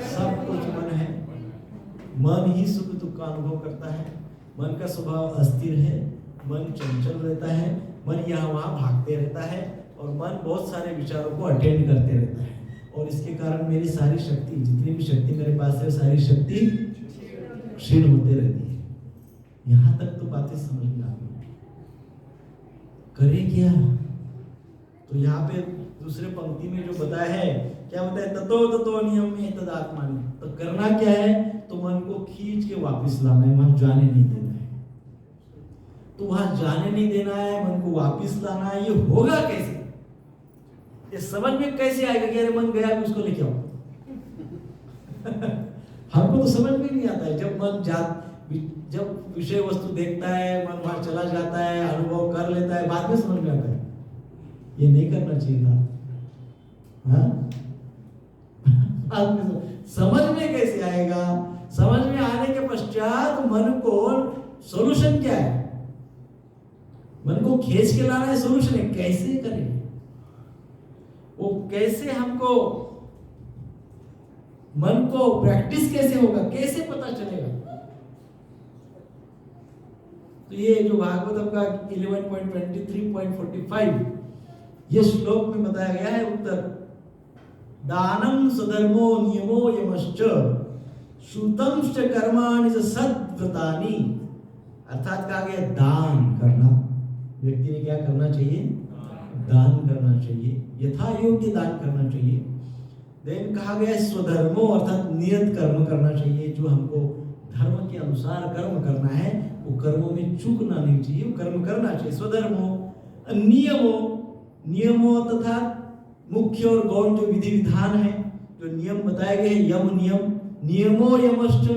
सब कुछ मन है। मन ही सुख दुख का अनुभव करता है। मन का स्वभाव अस्थिर है। मन चंचल रहता है। मन यहाँ वहाँ भागते रहता है और मन बहुत सारे विचारों को अटेंड करते रहता है। और इसके कारण मेरी सारी शक्ति, जितनी भी शक्ति मेरे पास है, सारी शक्ति क्षीण होते रहती है। यहाँ तक तो बातें समझ में आ गई। करे क्या? तो यहाँ पे दूसरे पंक्ति में जो बताया है, क्या बताया? ततो नियम में तदात्मानि। तो करना क्या है? तो मन को खींच के वापस लाना है, वहां जाने नहीं देना है। तो वहां जाने नहीं देना है, मन को वापस लाना है। ये होगा कैसे? ये समझ में कैसे आएगा कि अरे मन गया उसको लेके आओ? हमको तो समझ में नहीं आता है। जब विषय वस्तु देखता है, मन वहां चला जाता है, अनुभव कर लेता है, बाद में समझ में आता है ये नहीं करना चाहिए था। हाँ? समझ में कैसे आएगा? समझ में आने के पश्चात मन को सॉल्यूशन क्या है? मन को खींच के लाना है, सॉल्यूशन है। कैसे करें वो? कैसे हमको मन को प्रैक्टिस कैसे होगा? कैसे पता चलेगा? तो ये जो भागवतम का 11.23.45 ये श्लोक में बताया गया है उत्तर। दानम स्वधर्मो नियमो यमश्च श्रुतंश्च कर्माणि च सद्व्रतानि। अर्थात कहा गया दान करना। व्यक्ति ने क्या करना चाहिए? दान करना चाहिए, यथा योग्य दान करना चाहिए। देन कहा गया स्वधर्मो अर्थात नियत कर्म करना चाहिए। जो हमको धर्म के अनुसार कर्म करना है वो कर्मों में चूकना नहीं चाहिए, वो कर्म करना चाहिए। स्वधर्मो नियमो तथा मुख्य और गौण जो विधि विधान है, जो नियम बताए गए, यम नियमो यमश्च,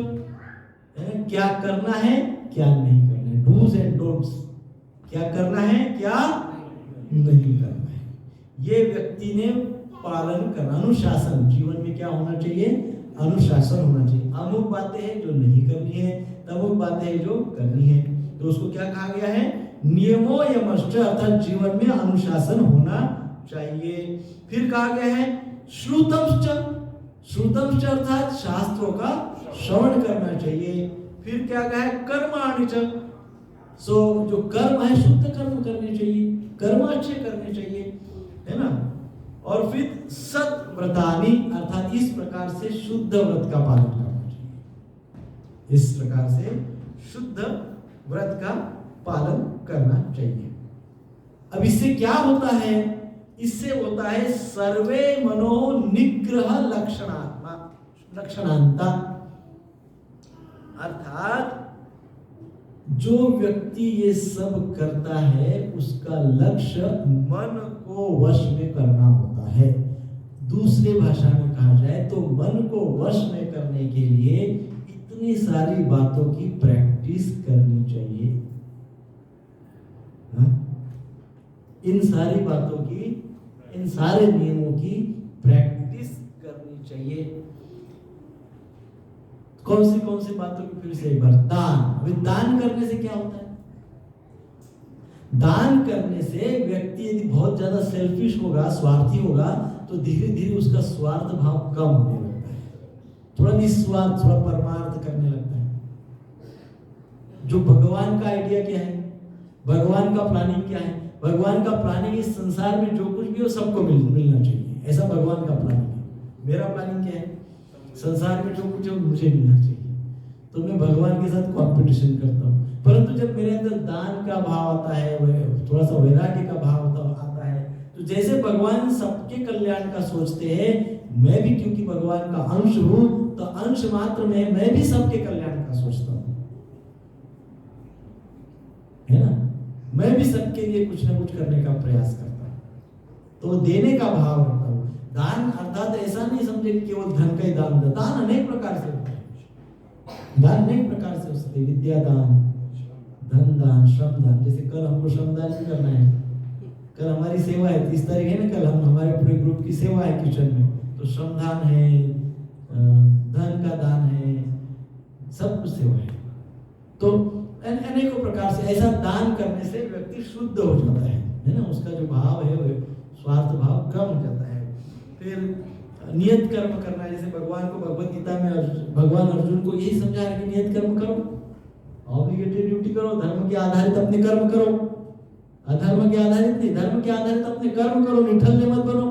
क्या करना है क्या नहीं करना है, डूज एंड डोंट्स, क्या करना है क्या नहीं करना है, ये व्यक्ति ने पालन करना। अनुशासन, जीवन में क्या होना चाहिए? अनुशासन होना चाहिए। अमुक बातें हैं जो नहीं करनी है, तमुक बातें हैं जो करनी है। तो उसको क्या कहा गया है? नियमो यमश्च, अर्थात जीवन में अनुशासन होना चाहिए। फिर कहा गया है श्रुतंश्च अर्थात शास्त्रों का श्रवण करना चाहिए। फिर क्या कहा है? कर्माणि च, सो जो कर्म है शुद्ध कर्म करने चाहिए, कर्म अच्छे करने चाहिए, है ना। और फिर सद्व्रतानि अर्थात इस प्रकार से शुद्ध व्रत का पालन करना चाहिए। इस प्रकार से शुद्ध व्रत का पालन करना चाहिए। अब इससे क्या होता है? इससे होता है सर्वे मनो निग्रह लक्षणांता, अर्थात जो व्यक्ति ये सब करता है उसका लक्ष्य मन को वश में करना होता है। दूसरे भाषा में कहा जाए तो मन को वश में करने के लिए इतनी सारी बातों की प्रैक्टिस करनी चाहिए। इन सारी बातों की, इन सारे नियमों की प्रैक्टिस करनी चाहिए। कौन सी बातों की? फिर से एक बार, दान। अभी दान करने से क्या होता है? दान करने से व्यक्ति यदि बहुत ज्यादा सेल्फिश होगा, स्वार्थी होगा, तो धीरे धीरे उसका स्वार्थ भाव कम होने लगता है, थोड़ा निस्वार्थ, थोड़ा परमार्थ करने लगता है। जो भगवान का आइडिया क्या है? भगवान का प्लानिंग क्या है? भगवान का प्लानिंग इस संसार में जो कुछ भी हो सबको मिलना चाहिए, ऐसा भगवान का प्लानिंग है। मेरा प्लानिंग क्या है? संसार में जो कुछ है मुझे मिलना चाहिए। तो मैं भगवान के साथ कंपटीशन करता हूँ। परंतु जब मेरे अंदर दान का भाव आता है, थोड़ा सा वैराग्य का भाव आता है, तो जैसे भगवान सबके कल्याण का सोचते हैं, मैं भी क्योंकि भगवान का अंश हूँ, तो अंश मात्र में मैं भी सबके कल्याण का सोचता हूँ, है ना। मैं भी सबके लिए कुछ ना कुछ करने का प्रयास करता हूँ, तो देने का भाव रखता हूँ। दान अर्थात ऐसा नहीं समझे कि केवल धन का ही दान। दान अनेक प्रकार से होता है, दान अनेक प्रकार से हो सकते हैं। विद्या दान, धन दान, श्रम दान। जैसे कल हमको श्रम दान भी करना है, कल हमारी सेवा है, 30 तारीख है ना, कल हमारे पूरे ग्रुप की सेवा है किचन में, तो श्रम दान है, धन का दान है, सब कुछ सेवा है। तो अनेकों प्रकार से ऐसा दान करने से व्यक्ति शुद्ध हो जाता है ना। उसका जो भाव है वो स्वार्थ भाव कम हो जाता है। फिर नियत कर्म करना, जैसे भगवान को भगवत गीता में भगवान अर्जुन को यही समझा रहे कि नियत कर्म करो, ऑब्लिगेटरी ड्यूटी करो, धर्म के आधारित अपने कर्म करो, अधर्म के आधारित नहीं, धर्म के आधारित अपने कर्म करो, निठल्ले मत बनो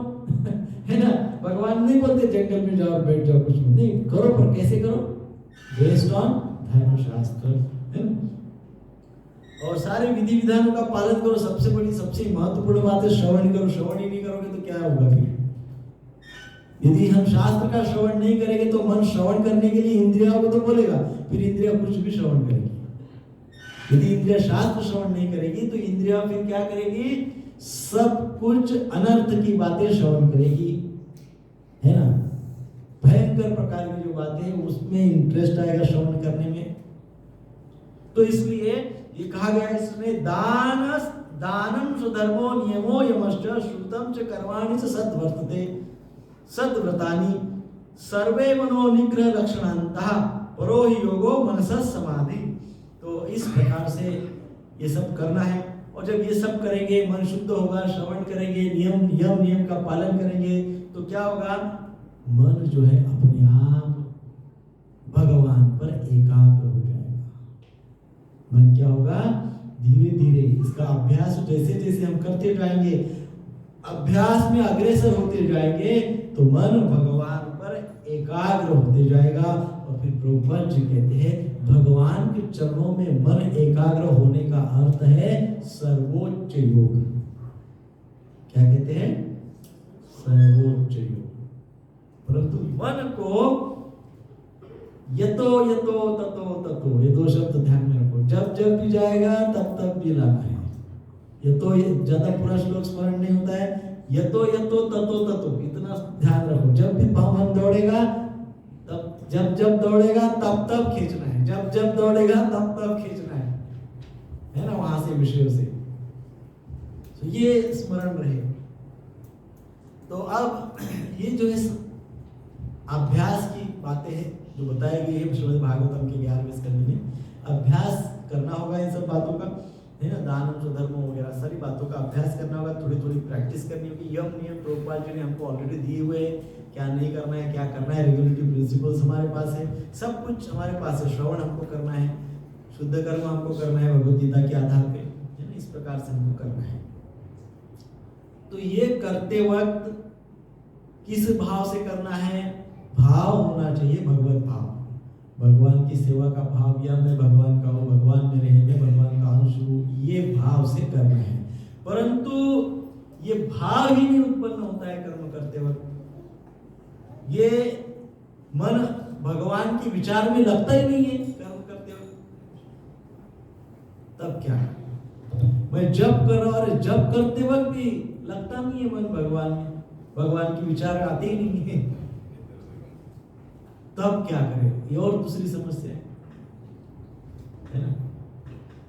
है ना। भगवान नहीं बोलते जंगल में जाओ बैठ जाओ, कुछ नहीं करो, पर कैसे करो? बेस्ड ऑन धर्म शास्त्र, है ना। और सारे विधि विधानों का पालन करो। सबसे बड़ी सबसे महत्वपूर्ण बात है श्रवण करो। श्रवण ही नहीं करोगे तो क्या होगा फिर? यदि हम शास्त्र का श्रवण नहीं करेंगे तो मन श्रवण करने के लिए इंद्रियों को तो बोलेगा, फिर इंद्रिया कुछ भी श्रवण करेगी। यदि इंद्रिया शास्त्र श्रवण नहीं करेगी तो इंद्रिया फिर क्या करेगी? सब कुछ अनर्थ की बातें श्रवण करेगी, है ना। भयंकर प्रकार की जो बातें हैं उसमें इंटरेस्ट आएगा श्रवण करने में। तो इसलिए ये कहा गया है इसमें दानम स्वधर्मो नियमो यमश्च श्रुतम च कर्माणि च सद्वर्तते सद्व्रतानि सर्वे मनो निग्रह लक्षणान्तः परो हि योगो मनसः समाधि। तो इस प्रकार से ये सब करना है। और जब ये सब करेंगे, मन शुद्ध होगा, श्रवण करेंगे, नियम का पालन करेंगे, तो क्या होगा? मन जो है अपने आप भगवान पर एकाग्र हो जाएगा। मन क्या होगा? धीरे धीरे इसका अभ्यास जैसे जैसे हम करते जाएंगे, अभ्यास में अग्रसर होते जाएंगे, तो मन भगवान पर एकाग्र होते जाएगा। और फिर प्रभुपाद जी कहते हैं भगवान के चरणों में मन एकाग्र होने का अर्थ है सर्वोच्च योग। क्या कहते हैं? सर्वोच्च योग। परंतु मन को यतो यतो ततो ततो, ये दो शब्द ध्यान में रखो। जब जब भी जाएगा तब तब भी लाना है। यतो ज्यादा पूरा श्लोक स्मरण नहीं होता है। यतो यतो ततो ततो, इतना ध्यान रखो। जब भी मन दौड़ेगा तब, जब दौड़ेगा तब तब खींचना है, जब दौड़ेगा तब तब खींचना है ना, वहां से विषयों से। तो ये स्मरण रहे। तो अब ये जो है अभ्यास की बातें हैं जो बताई गई है श्रीमद् भागवतम के 11वें स्कंद में। अभ्यास करना होगा इन सब बातों का, है ना। दानम स्वधर्मो वगैरह सारी बातों का अभ्यास करना होगा। थोड़ी थोड़ी प्रैक्टिस करनी होगी। यम नियम प्रभुपाद जी ने हमको ऑलरेडी दिए हुए हैं, क्या नहीं करना है, क्या करना है। रेगुलेटरी प्रिंसिपल्स हमारे पास है, सब कुछ हमारे पास है। श्रवण हमको करना है, शुद्ध कर्म हमको करना है भगवद गीता के आधार पे, है ना। इस प्रकार से हमको करना है। तो ये करते वक्त किस भाव से करना है? भाव होना चाहिए भगवत भाव, भगवान की सेवा का भाव, या मैं भगवान का हूँ, भगवान मेरे हैं, मैं भगवान का अंश हूँ, ये भाव से करना है। परंतु ये भाव ही नहीं उत्पन्न होता है कर्म करते वक्त। ये मन भगवान के विचार में लगता ही नहीं है कर्म करते वक्त। तब क्या? मैं जब कर रहा और जब करते वक्त भी लगता नहीं है मन भगवान में, भगवान के विचार आते ही नहीं है। तब क्या करें? ये और दूसरी समस्या है ना।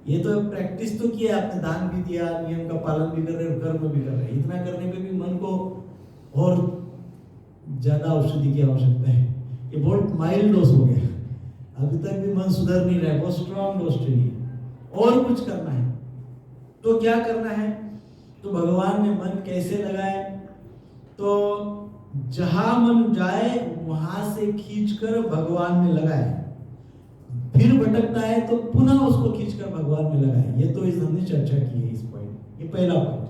ये तो प्रैक्टिस तो किया आपने, दान भी दिया, नियम का पालन भी कर रहे हो, कर्म भी कर रहे हैं। इतना करने पे भी मन को और ज्यादा औषधि की आवश्यकता है। ये बहुत माइल्ड डोज हो गया, अभी तक भी मन सुधर नहीं रहा है, बहुत स्ट्रॉन्ग डोज चाहिए, और कुछ करना है। तो क्या करना है? तो भगवान में मन कैसे लगाए? तो जहां मन जाए वहां से खींचकर भगवान में लगाए, फिर भटकता है तो पुनः उसको खींचकर भगवान में लगाए। ये तो इस हमने चर्चा की है, इस पॉइंट, ये पहला पॉइंट।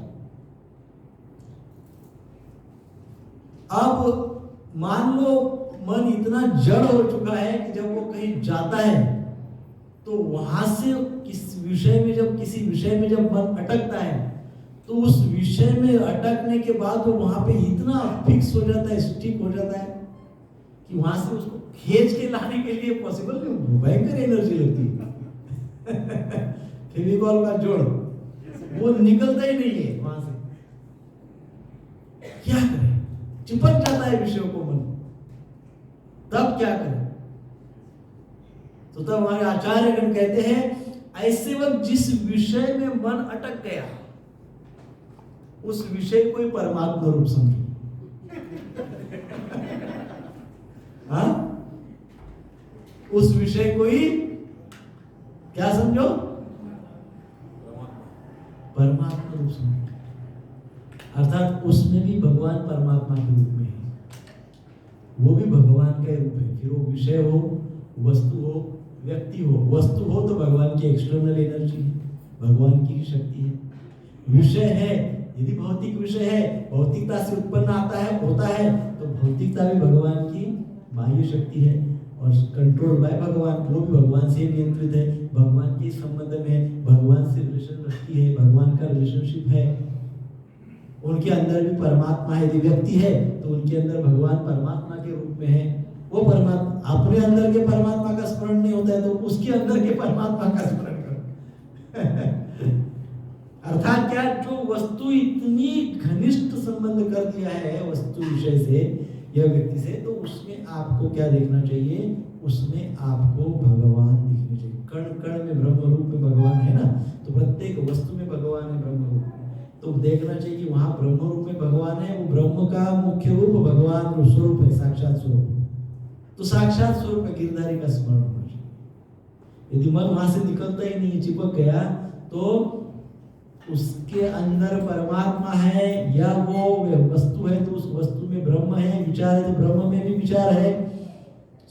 अब मान लो मन इतना जड़ हो चुका है कि जब वो कहीं जाता है तो वहां से किसी विषय में जब मन अटकता है तो उस विषय में अटकने के बाद वो वहां पे इतना फिक्स हो जाता है, स्टिक हो जाता है कि वहां से उसको खींच के लाने के लिए पॉसिबल नहीं, भयंकर एनर्जी लगती है। फेविकॉल का जोड़ वो निकलता ही नहीं है वहां से। क्या करें? चिपक जाता है विषयों को मन। तब क्या करें? तो तब हमारे आचार्यगण कहते हैं ऐसे वक्त जिस विषय में मन अटक गया उस विषय को ही परमात्मा रूप समझो। हाँ, उस विषय को ही क्या समझो? परमात्मा रूप समझो। अर्थात उसमें भी भगवान परमात्मा के रूप में है, वो भी भगवान का रूप है। फिर वो विषय हो, वस्तु हो, व्यक्ति हो। वस्तु हो तो भगवान की एक्सटर्नल एनर्जी है, भगवान की ही शक्ति है। विषय है, यदि भौतिक विषय है, भौतिकता से उत्पन्न होता है तो भौतिकता भी भगवान की बाह्य शक्ति है। और कंट्रोल बाय भगवान, वो भी भगवान से नियंत्रित है, भगवान के संबंध में है, भगवान से रिलेशन रखती है, भगवान का रिलेशनशिप है। उनके अंदर भी परमात्मा है, यदि व्यक्ति है तो उनके अंदर भगवान परमात्मा के रूप में है। वो परमात्मा, अपने अंदर के परमात्मा का स्मरण नहीं होता है तो उसके अंदर के परमात्मा का स्मरण करो। अर्थात क्या, जो वस्तु इतनी घनिष्ठ संबंध कर दिया है वस्तु विषय से या व्यक्ति से, तो उसमें आपको क्या देखना चाहिए, उसमें आपको भगवान दिखने चाहिए। कण कण में ब्रह्म रूप में भगवान है ना, तो प्रत्येक वस्तु में भगवान है ब्रह्म रूप, तो देखना चाहिए कि वहां ब्रह्म रूप में भगवान है। वो ब्रह्म का मुख्य रूप भगवान स्वरूप है, साक्षात स्वरूप। तो साक्षात स्वरूप में गिरधारी का स्मरण होना चाहिए। यदि मन वहां से निकलता ही नहीं, चिपक गया, तो उसके अंदर परमात्मा है या वो वस्तु है तो उस वस्तु में ब्रह्म है, विचार है तो ब्रह्म में भी विचार है,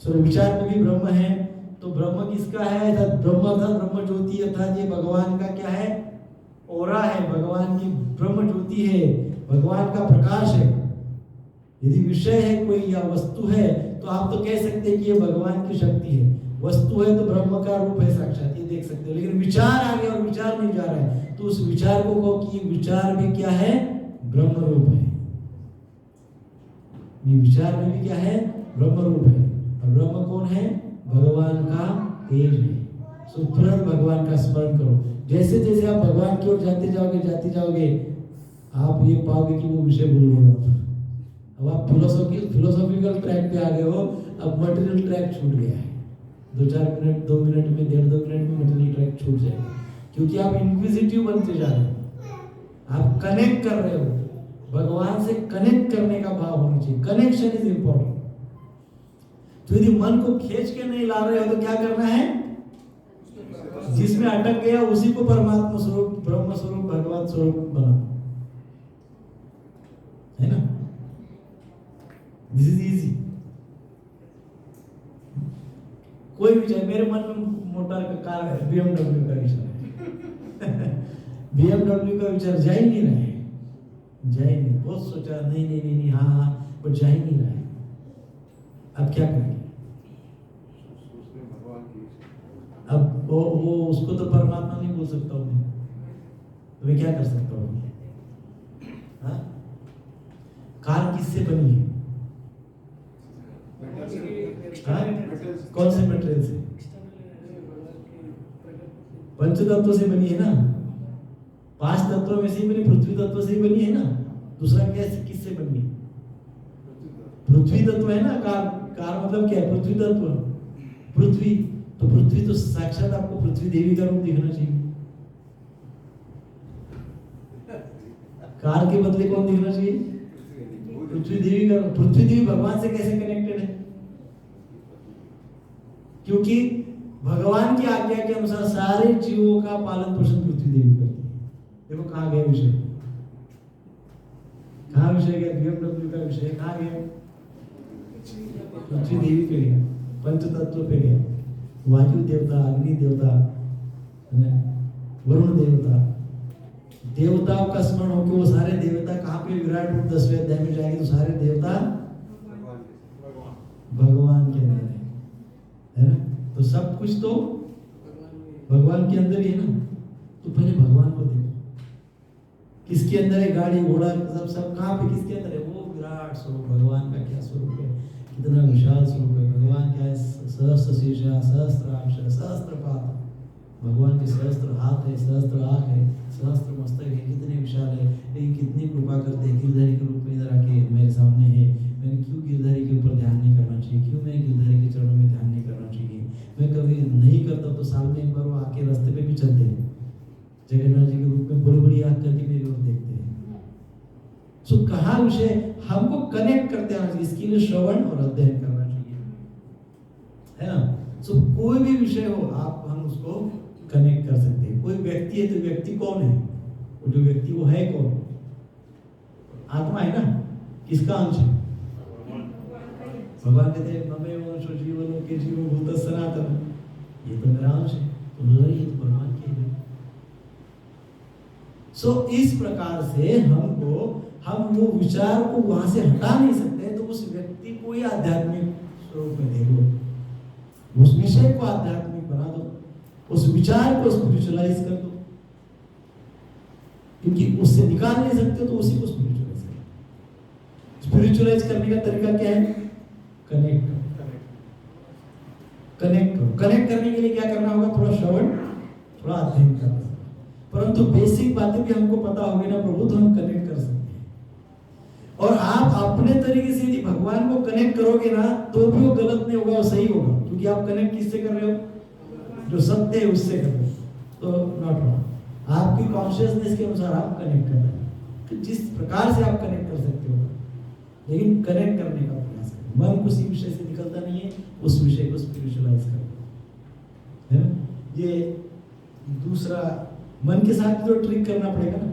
विचार में भी ब्रह्म है। तो ब्रह्म किसका है, ब्रह्म अर्थात ब्रह्म ज्योति, अर्थात ये भगवान का क्या है, ओरा है, भगवान की ब्रह्म ज्योति है, भगवान का प्रकाश है। यदि विषय है कोई या वस्तु है तो आप तो कह सकते हैं कि ये भगवान की शक्ति है, वस्तु है तो ब्रह्म का रूप है साक्षात, ये देख सकते हो। लेकिन विचार आ गया और विचार नहीं जा रहा है, तो उस विचार को कहो कि विचार भी क्या है, ब्रह्म रूप है। ये विचार में भी क्या है, ब्रह्म रूप है। और ब्रह्म कौन है, भगवान का तेज है। सो तुरंत भगवान का स्मरण करो। जैसे जैसे आप भगवान की ओर जाते जाओगे आप ये पाओगे कि वो विषय भूल गए। अब आप फिलोसॉफिकल ट्रैक पे आ गए हो, अब मटेरियल ट्रैक छूट गया है। 2-4 मिनट, 2 मिनट में, 1.5-2 मिनट में मटेरियल ट्रैक छूट जाएगा, क्योंकि आप इनक्विजिटिव बनते जा रहे हो, आप कनेक्ट कर रहे हो। भगवान से कनेक्ट करने का भाव होना चाहिए, कनेक्शन इज इंपॉर्टेंट। तो यदि मन को खींच के नहीं ला रहे हो तो क्या करना है, जिसमें अटक गया उसी को परमात्मा स्वरूप, ब्रह्म स्वरूप, भगवान स्वरूप बना, है ना। This is easy. कोई विचार, मेरे मन में मोटर का कार है, BMW का विचार है। BMW का विचार जा ही नहीं रहा है, जा ही नहीं। बहुत सोचा, नहीं, हाँ, पर जा ही नहीं रहा है। अब क्या करेंगे? अब वो उसको तो परमात्मा नहीं बोल सकता हूँ मैं, तो मैं क्या कर सकता हूँ? हाँ, कार किससे बनी है? हाँ? कौन से मटेरियल से? पंच तत्व से बनी है ना, 5 तत्वों में से बनी, पृथ्वी तत्व से ही बनी है ना। दूसरा क्या, किससे बनी है? पृथ्वी तत्व है ना। कार मतलब क्या है, पृथ्वी तत्व, पृथ्वी। तो पृथ्वी तो साक्षात आपको पृथ्वी देवी का रूप दिखना चाहिए। कार के बदले कौन दिखना चाहिए? पृथ्वी देवी का। पृथ्वी देवी भगवान से कैसे कनेक्टेड है? क्योंकि भगवान की आज्ञा के अनुसार सारे जीवों का पालन पोषण पृथ्वी देवी करती है। देखो कहाँ गया विषय, कहाँ विषय गया, BMW का विषय कहाँ गया, पृथ्वी देवी पे गया, पंच तत्व पे गया। वायु देवता, अग्नि देवता, वरुण देवता, देवताओं का स्मरण हो कि वो सारे देवता कहाँ पे, विराट रूप 10वें अध्याय में जाएंगे तो सारे देवता भगवान के अंदर है ना। तो सब कुछ तो भगवान के अंदर ही है ना। तो पहले भगवान को देखो, किसके अंदर है, गाड़ी घोड़ा सब कहाँ पे, किसके अंदर है? वो विराट स्वरूप भगवान का क्या स्वरूप है, कितना विशाल स्वरूप है। भगवान क्या है, सहस्त्र शीर्षा, सहस्त्राक्ष, सहस्त्रपाद। भगवान के सहस्त्र हाथ है, सहस्त्र आँख है, सहस्त्र मस्तक है, कितने विशाल है। लेकिन कितनी कृपा करते हैं, गिरधारी के रूप में इधर आके मेरे सामने है। मैंने क्यों गिरधारी के ऊपर ध्यान नहीं करना चाहिए, क्यों मैं गिरधारी के चरणों में ध्यान नहीं करना चाहिए? मैं कभी नहीं करता तो साल में एक बार वो आके रास्ते पे भी चलते हैं, जगन्नाथ जी के रूप में बड़ी बड़ी आँख करके मेरी ओर देखते हैं। सो कहाँ विषय हमको कनेक्ट करते हैं, इसके लिए श्रवण और अध्ययन करना चाहिए, है ना। सो कोई भी विषय हो आप, हम उसको कनेक्ट कर सकते हैं। कोई व्यक्ति है तो व्यक्ति कौन है, वो जो व्यक्ति वो है कौन? आत्मा है ना। किसका अंश है? भगवान कहते हैं ममे वंशो जीवनों के जीव भूत सनातन, ये तो मेरा अंश है। तो ये तो भगवान की है। सो इस प्रकार से हम वो विचार को वहां से हटा नहीं सकते, तो उस व्यक्ति को ही आध्यात्मिक स्वरूप में देखो। उस विषय को आध्यात्मिक बना दो, उस विचार को स्पिरिचुअलाइज कर दो, क्योंकि उससे निकाल नहीं सकते तो उसी को स्पिरिचुअलाइज करो। स्पिरिचुअलाइज करने का तरीका क्या है? कनेक्ट करो। कनेक्ट करने के लिए क्या करना होगा? थोड़ा श्रवण, थोड़ा अध्ययन करना होगा। परंतु बेसिक बातें भी हमको पता होगी ना प्रभु, तो हम कनेक्ट कर सकते हैं। और आप अपने तरीके से यदि भगवान को कनेक्ट करोगे ना, तो भी वो गलत नहीं होगा, वो सही होगा, क्योंकि आप कनेक्ट किससे कर रहे हो? जो सत्य है उससे कर रहे हो। तो नॉट रॉन्ग, आपकी कॉन्शियसनेस के अनुसार आप कनेक्ट कर रहे हैं, तो जिस प्रकार से आप कनेक्ट कर सकते हो, लेकिन कनेक्ट करने का प्रयास करें। मन किसी विषय से निकलता नहीं है, उस विषय को स्पिरिचुअलाइज करो, है ना। ये दूसरा, मन के साथ तो ट्रिक करना पड़ेगा ना।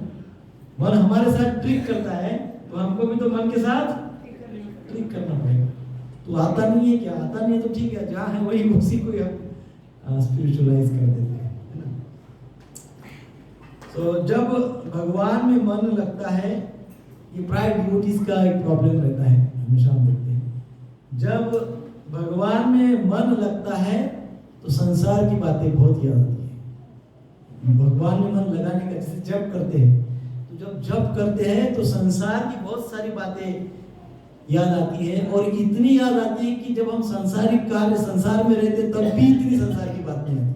मन हमारे साथ ट्रिक करता है, तो हमको भी तो मन के साथ ट्रिक करना पड़ेगा। तो आता नहीं है क्या? आता नहीं है तो ठीक है, जहाँ है वही उसी को हम स्पिरिचुअलाइज कर देते हैं, है ना। तो जब भगवान में मन लगता है, ये प्राय डिवोटीज का एक प्रॉब्लम रहता है, हमेशा हम देखते हैं, जब भगवान में मन लगता है तो संसार की बातें बहुत याद आती है। भगवान में मन लगाने का, जैसे जप करते हैं, तो जब जप करते हैं तो संसार की बहुत सारी बातें याद आती है, और इतनी याद आती है कि जब हम सांसारिक कार्य संसार में रहते तब भी इतनी संसार की बात नहीं आती।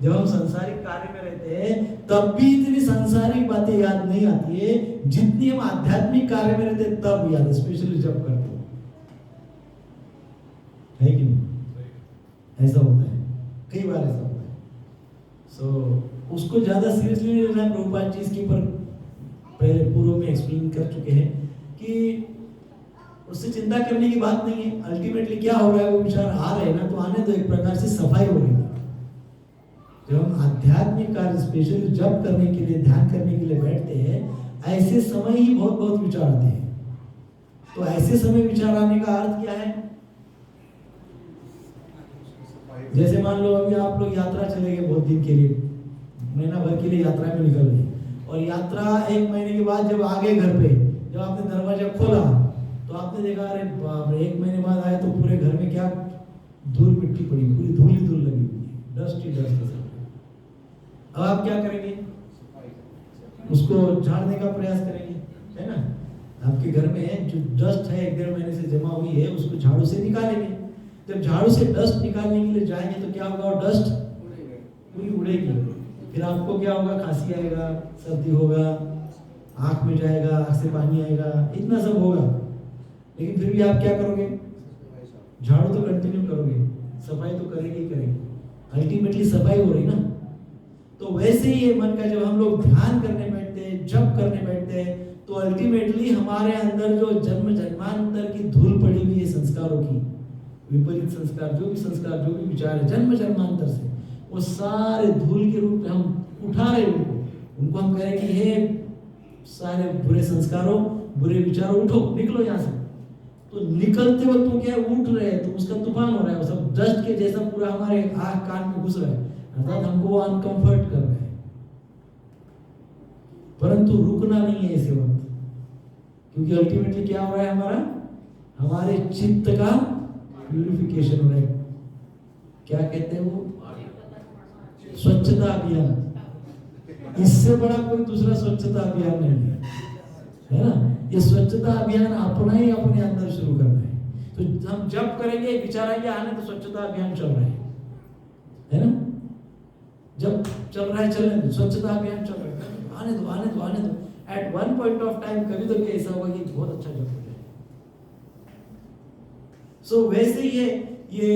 जब हम सांसारिक कार्य में रहते हैं तब भी इतनी सांसारिक बातें याद नहीं आती है जितनी हम आध्यात्मिक कार्य में रहते तब याद, स्पेशली जब करते है कि नहीं? ऐसा होता है, कई बार ऐसा होता है। सो उसको ज्यादा सीरियसली नहीं लेना है। प्रभुपाद जी इसके ऊपर पहले पूर्व में एक्सप्लेन कर चुके हैं कि उससे चिंता करने की बात नहीं है। अल्टीमेटली क्या हो रहा है, वो विचार आ रहे हैं ना, तो आने तो एक प्रकार से सफाई हो रही है। जब हम आध्यात्मिक कार्य स्पेशली जप करने के लिए, ध्यान करने के लिए बैठते हैं, ऐसे समय ही बहुत बहुत विचार आते हैं। तो ऐसे समय विचार आने का अर्थ क्या है? जैसे मान लो अभी आप लोग यात्रा चले गए बहुत दिन के लिए, महीना भर के लिए यात्रा में निकल गए, और यात्रा 1 महीने के बाद जब आ गए घर पे, जब आपने दरवाजा खोला तो आपने देखा अरे बाप रे, 1 महीने बाद आए तो पूरे घर में क्या धूल मिट्टी पड़ी, पूरी धूल ही धूल लगी हुई है, डस्ट ही डस्ट है। अब आप क्या करेंगे? उसको झाड़ने का प्रयास करेंगे, है ना। आपके घर में जो डस्ट है 1-1.5 महीने से जमा हुई है, उसको झाड़ू से निकालेंगे। जब झाड़ू से डस्ट निकालने के लिए जाएंगे तो क्या होगा? और डस्ट पूरी उड़ेगी। फिर आपको क्या होगा? खांसी आएगा, सर्दी होगा, आंख में जाएगा, आंख से पानी आएगा, इतना सब होगा। लेकिन फिर भी आप क्या करोगे? झाड़ू तो कंटिन्यू करोगे, सफाई तो करेंगे ही करेंगे। अल्टीमेटली सफाई हो रही ना। तो वैसे ही ये मन का, जब हम लोग ध्यान करने बैठते हैं, जप करने बैठते हैं, तो अल्टीमेटली हमारे अंदर जो जन्म जन्मांतर की धूल पड़ी हुई है संस्कारों की, विपरीत संस्कार, जो भी विचार है जन्म जन्मांतर से, वो सारे धूल के रूप में हम उठा रहे हैं। उनको हम कह रहे हैं कि हे सारे बुरे संस्कारों, बुरे विचारों, उठो, निकलो यहाँ से। तो निकलते वक्त वो क्या उठ रहे हैं, तो उसका तूफान हो रहा है, वो सब डस्ट के जैसा पूरा हमारे आँख कान में घुस रहा है, अर्थात हमको वो अनकंफर्ट कर रहे हैं। परंतु रुकना नहीं है इसी वक्त, क्योंकि अल्टीमेटली क्या हो रहा है? हमारे चित्त का प्यूरिफिकेशन हो रहा है। क्या कहते हैं वो? स्वच्छता अभियान। इससे बड़ा कोई दूसरा स्वच्छता अभियान नहीं है ना। ये स्वच्छता अभियान अपना ही अपने अंदर शुरू करना है। तो हम जब करेंगे, विचार आएंगे आने, तो स्वच्छता अभियान चल रहा है ना। जब चल रहा है चलने दो, स्वच्छता अभियान चल रहा है, आने दो। At one point of time कभी तो भी ऐसा होगा कि बहुत अच्छा जब हो जाए। सो वैसे ही ये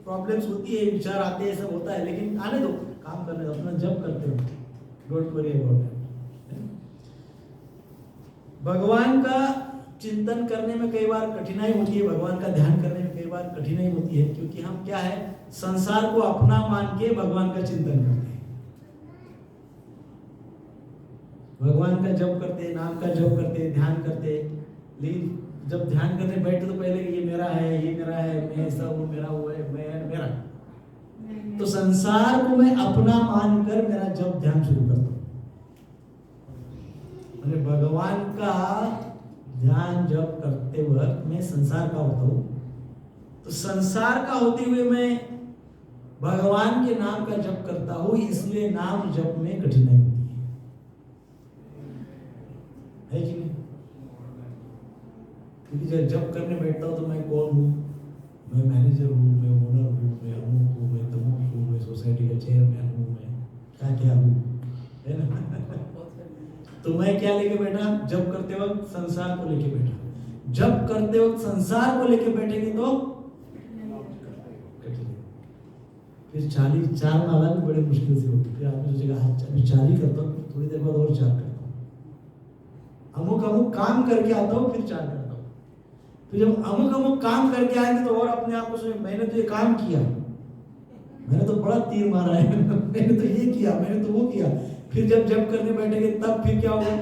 प्रॉब्लम्स होती है, विचार आते हैं, सब होता है, लेकिन आने दो, काम करने दो, अपना जब करते हो, डोंट वरी अबाउट दैट। भगवान का चिंतन करने में कई बार कठिनाई होती है, भगवान का ध्यान करने में कई बार कठिनाई होती है, क्योंकि हम क्या है, संसार को अपना मान के भगवान का चिंतन करते हैं। भगवान का जप करते हैं, नाम का जप करते हैं, ध्यान करते हैं, लेकिन जब ध्यान करने बैठे तो पहले ये मेरा है, मैं ऐसा हूँ, मेरा वो है, मैं मेरा। तो संसार को मैं अपना मानकर मेरा जप ध्यान शुरू करता हूँ। भगवान का ध्यान जप करते वक्त मैं संसार का होता हूँ, तो संसार का होते हुए मैं भगवान के नाम का जप करता हूं, इसलिए नाम जप में कठिनाई होती है कि नहीं? क्योंकि जब जप करने बैठता हूं तो मैं कौन हूं? मैं मैनेजर हूं, मैं ओनर हूं, मैं अमुक हूं, मैं तमुक हूं, मैं सोसाइटी का चेयरमैन हूं, मैं क्या क्या हूं, है ना? तो मैं क्या लेके बैठा? जप करते वक्त संसार को लेके बैठा। जप करते वक्त संसार को लेके बैठेंगे तो फिर 4 माला भी बड़े मुश्किल से होती है। फिर आपने सोचेगा अभी 4 ही करता हूँ, थोड़ी देर बाद और 4 करता हूँ, अमुक अमुक काम करके आता हूँ, फिर 4 करता हूँ। फिर जब अमुक अमुक काम करके आएंगे तो और अपने आप को सोचे मैंने तो ये काम किया, मैंने तो बड़ा तीर मारा है, मैंने तो ये किया, मैंने तो वो किया। फिर जब जप करने बैठेंगे तब फिर क्या होगा?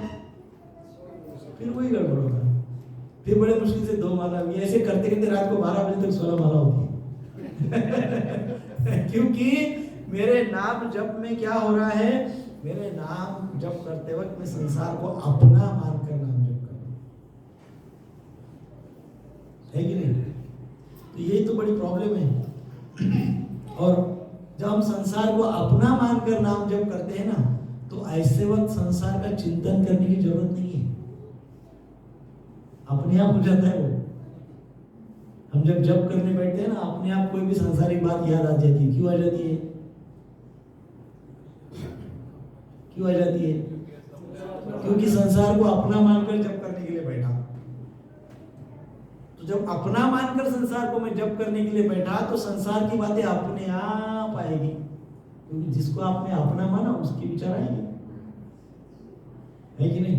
फिर वही गड़बड़ होगा। फिर बड़े मुश्किल से 2 माला हुई। ऐसे करते करते रात को 12 बजे तक 16 माला होती है। क्योंकि मेरे नाम जप में क्या हो रहा है? मेरे नाम जप करते वक्त मैं संसार को अपना मानकर नाम जप कर रहा हूं, है कि नहीं? तो यही तो बड़ी प्रॉब्लम है। और जब हम संसार को अपना मानकर नाम जप करते हैं ना, तो ऐसे वक्त संसार का चिंतन करने की जरूरत नहीं है, अपने आप हो जाता है वो। हम जब जप करने बैठते हैं ना, अपने आप कोई भी सांसारिक बात याद आ जाती है। क्यों आ जाती है? क्यों आ जाती है? क्योंकि संसार को अपना मानकर जप करने के लिए बैठा। तो जब अपना मानकर संसार को मैं जप करने के लिए बैठा तो संसार की बातें अपने आप आएगी, क्योंकि जिसको आपने अपना माना उसके विचार आएंगे, है कि नहीं?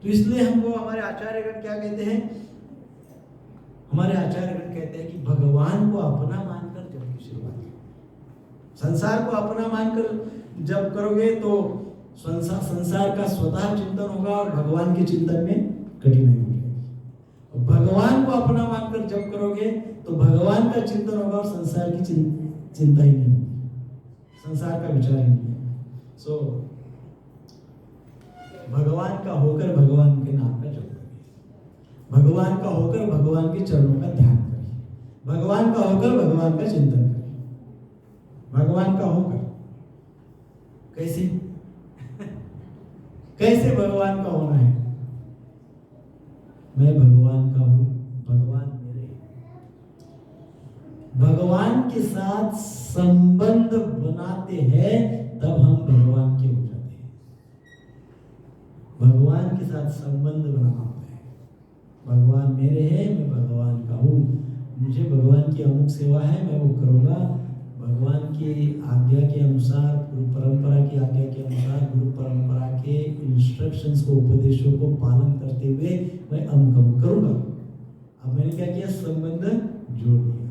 तो इसलिए हमको हमारे आचार्यगण क्या कहते हैं? हमारे आचार्यगण कहते हैं कि भगवान को अपना मानकर जप की शुरुआत करो। संसार को अपना मानकर जप करोगे तो संसार का स्वतः चिंतन होगा और भगवान के चिंतन में कठिनाई होगी। भगवान को अपना मानकर जप करोगे तो भगवान का चिंतन होगा और संसार की चिंता ही नहीं होगी, संसार का विचार ही नहीं है। सो भगवान का होकर भगवान के नाम का जप करिए, भगवान का होकर भगवान के चरणों का ध्यान करिए, भगवान का होकर भगवान का चिंतन करिए। भगवान का होकर कैसे? कैसे भगवान का होना है? मैं भगवान का हूं, भगवान मेरे। भगवान के साथ संबंध बनाते हैं तब हम भगवान के हो जाते हैं। भगवान के साथ संबंध बनाना होता है। भगवान मेरे हैं, मैं भगवान का हूं, मुझे भगवान की अमुक सेवा है, मैं वो करूंगा। भगवान की आज्ञा के अनुसार, गुरु परंपरा की आज्ञा के अनुसार, गुरु परंपरा के इंस्ट्रक्शंस को, उपदेशों को पालन करते हुए मैं अमुक करूंगा। अब मैंने क्या किया? संबंध जोड़ दिया,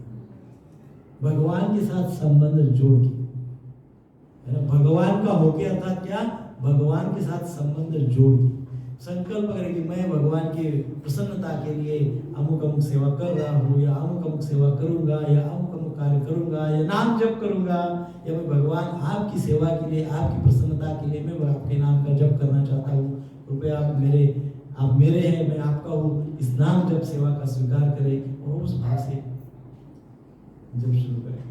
भगवान के साथ संबंध जोड़ दिया। भगवान का होके अर्थात क्या? भगवान के साथ संबंध जोड़ दिया। संकल्प करें कि मैं भगवान की प्रसन्नता के लिए अमुक अमुक सेवा कर रहा हूँ, या अमुक अमुक सेवा करूंगा, या अमुक अमुक कार्य करूंगा, या नाम जप करूंगा, या मैं भगवान आपकी सेवा के लिए, आपकी प्रसन्नता के लिए मैं आपके नाम का जप करना चाहता हूँ। कृपया आप मेरे हैं, मैं आपका हूँ, इस नाम जप सेवा का स्वीकार करें। और उस भाव से जब शुरू करें,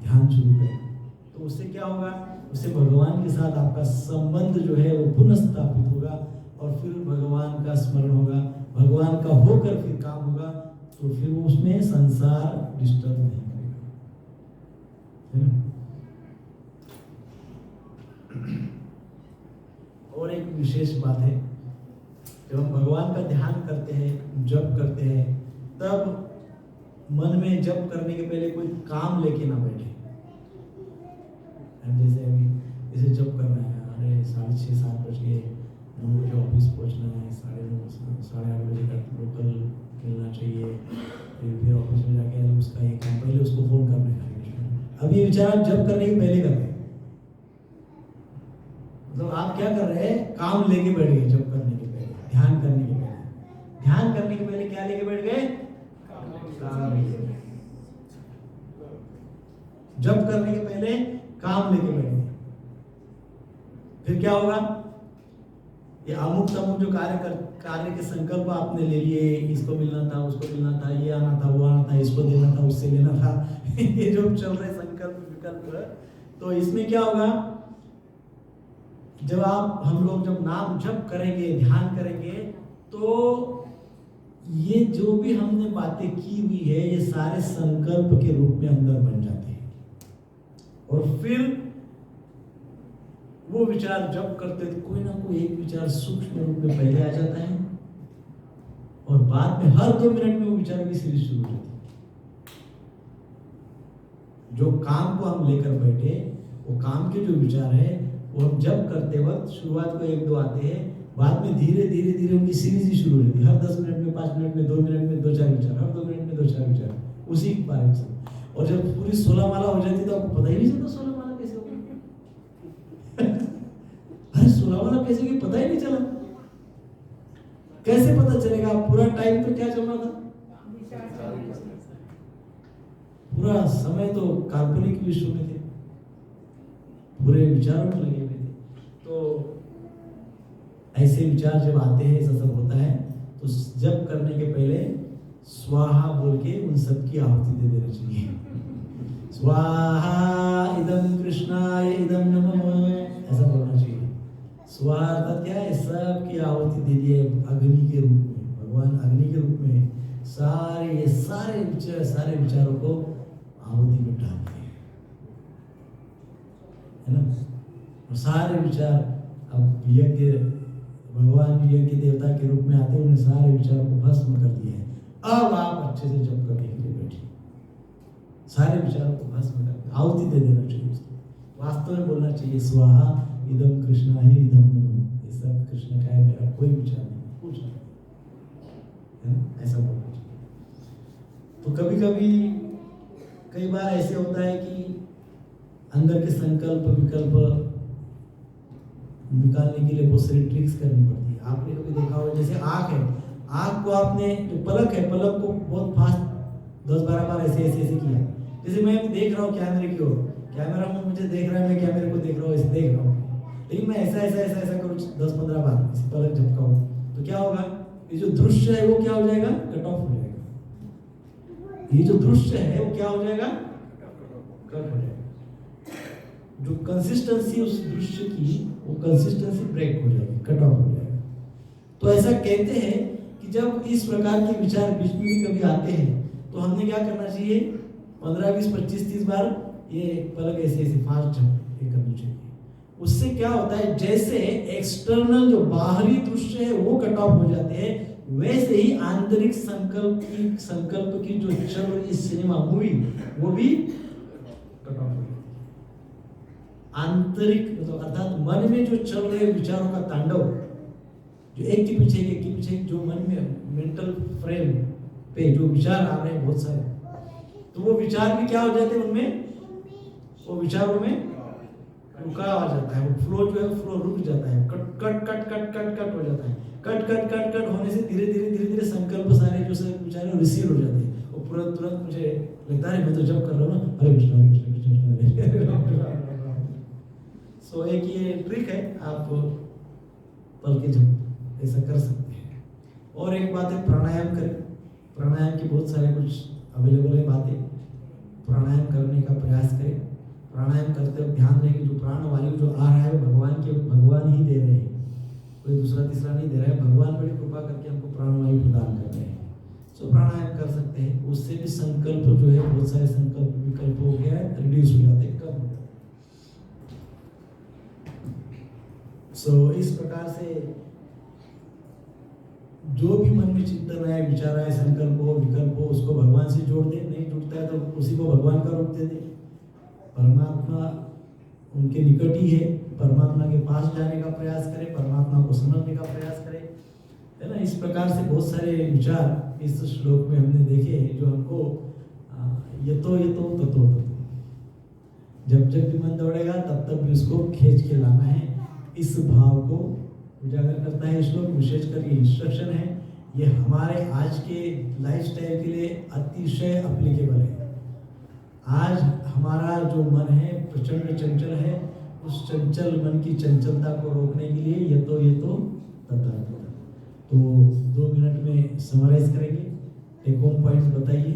ध्यान शुरू करें, तो उससे क्या होगा? उससे भगवान के साथ आपका संबंध जो है वो पुनः स्थापित होगा और फिर भगवान का स्मरण होगा, भगवान का होकर फिर काम होगा, तो फिर उसमें संसार डिस्टर्ब नहीं करेगा। और एक विशेष बात है, जब हम भगवान का ध्यान करते हैं, जप करते हैं, तब मन में जप करने के पहले कोई काम लेके ना बैठे। जैसे अभी जैसे जब करना है, अरे 6:30 7 बज गए, 9 बजे ऑफिस पहुंचना है, 9:30 8:30 बजे तक लोकल मिलना चाहिए, फिर ऑफिस में जाके उसका ये काम, पहले उसको फोन करना है। अब ये विचार आप जब करने के पहले कर रहे हैं, मतलब आप क्या कर रहे हैं? काम लेके बैठ गए। जब करने के पहले, ध्यान करने के पहले, ध्यान करने के पहले क्या लेके बैठ गए? काम। जब करने के पहले काम लेके बैठे, फिर क्या होगा? ये अमुक तमुक जो कार्य के संकल्प आपने ले लिए, इसको मिलना था, उसको मिलना था, ये आना था, वो आना था, इसको देना था, उससे लेना था ये जो चल रहे संकल्प विकल्प, तो इसमें क्या होगा, जब हम लोग जब नाम जप करेंगे, ध्यान करेंगे, तो ये जो भी हमने बातें की हुई है, ये सारे संकल्प के रूप में अंदर बन जाते हैं। और फिर वो विचार जब करते तो कोई ना कोई एक विचार सूक्ष्म रूप में पहले आ जाता है, और बाद में हर 2 मिनट में वो विचार की सीरीज शुरू हो जाती है। जो काम को हम लेकर बैठे, वो काम के जो विचार है, वो हम जब करते वक्त शुरुआत को 1-2 आते हैं, बाद में धीरे धीरे धीरे उनकी सीरीज ही शुरू हो जाती है। हर 10 मिनट में, 5 मिनट में, 2 मिनट में 2-4 विचार, हर 2 मिनट में 2-4 विचार, उसी बारे में। और जब पूरी 16 माला हो जाती है तो आपको पता ही नहीं चलता 16 माला कैसे होगी। अरे 16 माला कैसे होगी, पता ही नहीं चला। कैसे पता चलेगा? पूरा टाइम तो क्या चल रहा था, पूरा समय तो काल्पनिक विश्व में थे, पूरे विचारों में लगे हुए थे। तो ऐसे विचार जब आते हैं, ऐसा सब होता है, तो जब करने के पहले स्वाहा बोल के उन सब की आहुति दे देना चाहिए। स्वाहा इदम कृष्णाय इदम नमः, ऐसा बोलना चाहिए। स्वाहा अर्थात क्या है, सब की आहुति दे दी है अग्नि के रूप में। भगवान अग्नि के रूप में सारे विचारों को आहुति में डाल दिए, है ना। और सारे विचार अब यज्ञ, भगवान यज्ञ देवता के रूप में आते हैं, उन्हें सारे विचारों को भस्म कर दिया है। अब आप अच्छे से जप करने के लिए बैठिए, सारे विचारों को भस्म कर आहुति दे देना चाहिए उसको। वास्तव में बोलना चाहिए स्वाहा इदम कृष्णा ही इदम नमः, ये सब कृष्ण का है, मेरा कोई विचार नहीं, कुछ नहीं, है ना, ऐसा बोलना चाहिए। तो कई बार ऐसे होता है कि अंदर के संकल्प विकल्प निकालने के लिए बहुत सारी ट्रिक्स करनी पड़ती है। आपने कभी देखा होगा, जैसे आँख है, आँख को आपने जो पलक है, पलक को बहुत फास्ट 10-12 बार ऐसे किया। जैसे मैं देख रहा हूँ कैमरे की ओर, कैमरा में मुझे देख रहा है, मैं कैमरे को देख रहा हूँ, ऐसे देख रहा हूँ, लेकिन मैं ऐसा करूँ 10-15 बार, इसे पलक झपकाऊँ, तो क्या होगा, ये जो दृश्य है वो क्या हो जाएगा, कट ऑफ हो जाएगा। ये जो दृश्य है वो क्या हो जाएगा, कट हो जाएगा। जो कंसिस्टेंसी उस दृश्य की, वो कंसिस्टेंसी ब्रेक हो जाएगी, कट ऑफ हो जाएगा। तो ऐसा कहते हैं कि जब इस प्रकार के विचार बीच में भी कभी आते हैं, तो हमने क्या करना चाहिए, 15, 20, 25, 30 बार ये पलक ऐसे फास्ट ये करनी चाहिए। उससे क्या होता है, जैसे एक्सटर्नल जो बाहरी दृश्य है वो कट ऑफ हो जाते हैं, वैसे ही आंतरिक संकल्प की जो चल रही सिनेमा मूवी, वो भी कट ऑफ हो जाती है। आंतरिक तो अर्थात मन में जो चल रहे विचारों का तांडव, जो एक के पीछे जो मन में मेंटल फ्रेम पे जो विचार आ रहे हैं बहुत सारे, तो वो विचार भी क्या हो जाते हैं, उनमें वो विचारों में रुकाव आ जाता है, वो फ्लो जो है फ्लो रुक जाता है, कट हो जाता है। कट होने से धीरे धीरे संकल्प सारे जो सब विचार है रिसीव हो जाते हैं। वो तुरंत मुझे लगता है, मैं तो जब कर रहा हूँ ना, हरे कृष्ण हरे। सो एक ये ट्रिक है, आप पल के जब ऐसा कर सकते हैं। और एक बात है, प्राणायाम करें। प्राणायाम की बहुत सारे कुछ अवेलेबल है बातें, प्राणायाम करने का प्रयास करें। प्राणायाम करते वक्त ध्यान रहे कि जो प्राण वायु जो आ रहा है भगवान ही दे रहे हैं, कोई दूसरा तीसरा नहीं दे रहा है। भगवान बड़ी कृपा करके हमको प्राण वायु प्रदान कर रहे हैं। सो प्राणायाम कर सकते हैं, उससे भी संकल्प जो है, बहुत सारे संकल्प विकल्प हो गया है, रिड्यूस हो जाते हैं, कम हो जाते हैं। सो इस प्रकार से जो भी मन में चिंतन आए, विचार आए, संकल्प हो, विकल्प हो, उसको भगवान से जोड़ दे। नहीं जुड़ता है तो उसी को भगवान का रूप दे दे। परमात्मा उनके निकट ही है, परमात्मा के पास जाने का प्रयास करें, परमात्मा को समझने का प्रयास करें, है ना। इस प्रकार से बहुत सारे विचार इस श्लोक में हमने देखे जो हमको ये तो ततो जब भी मन दौड़ेगा तब भी उसको खींच के लाना है। इस भाव को उजागर करता है श्लोक। विशेषकर ये इंस्ट्रक्शन है, ये हमारे आज के लाइफस्टाइल के लिए अतिशय एप्लीकेबल है। आज हमारा जो मन है प्रचंड चंचल है, उस चंचल मन की चंचलता को रोकने के लिए ये तो तथागत। तो 2 मिनट में समराइज करेंगे, टेक होम पॉइंट बताइए।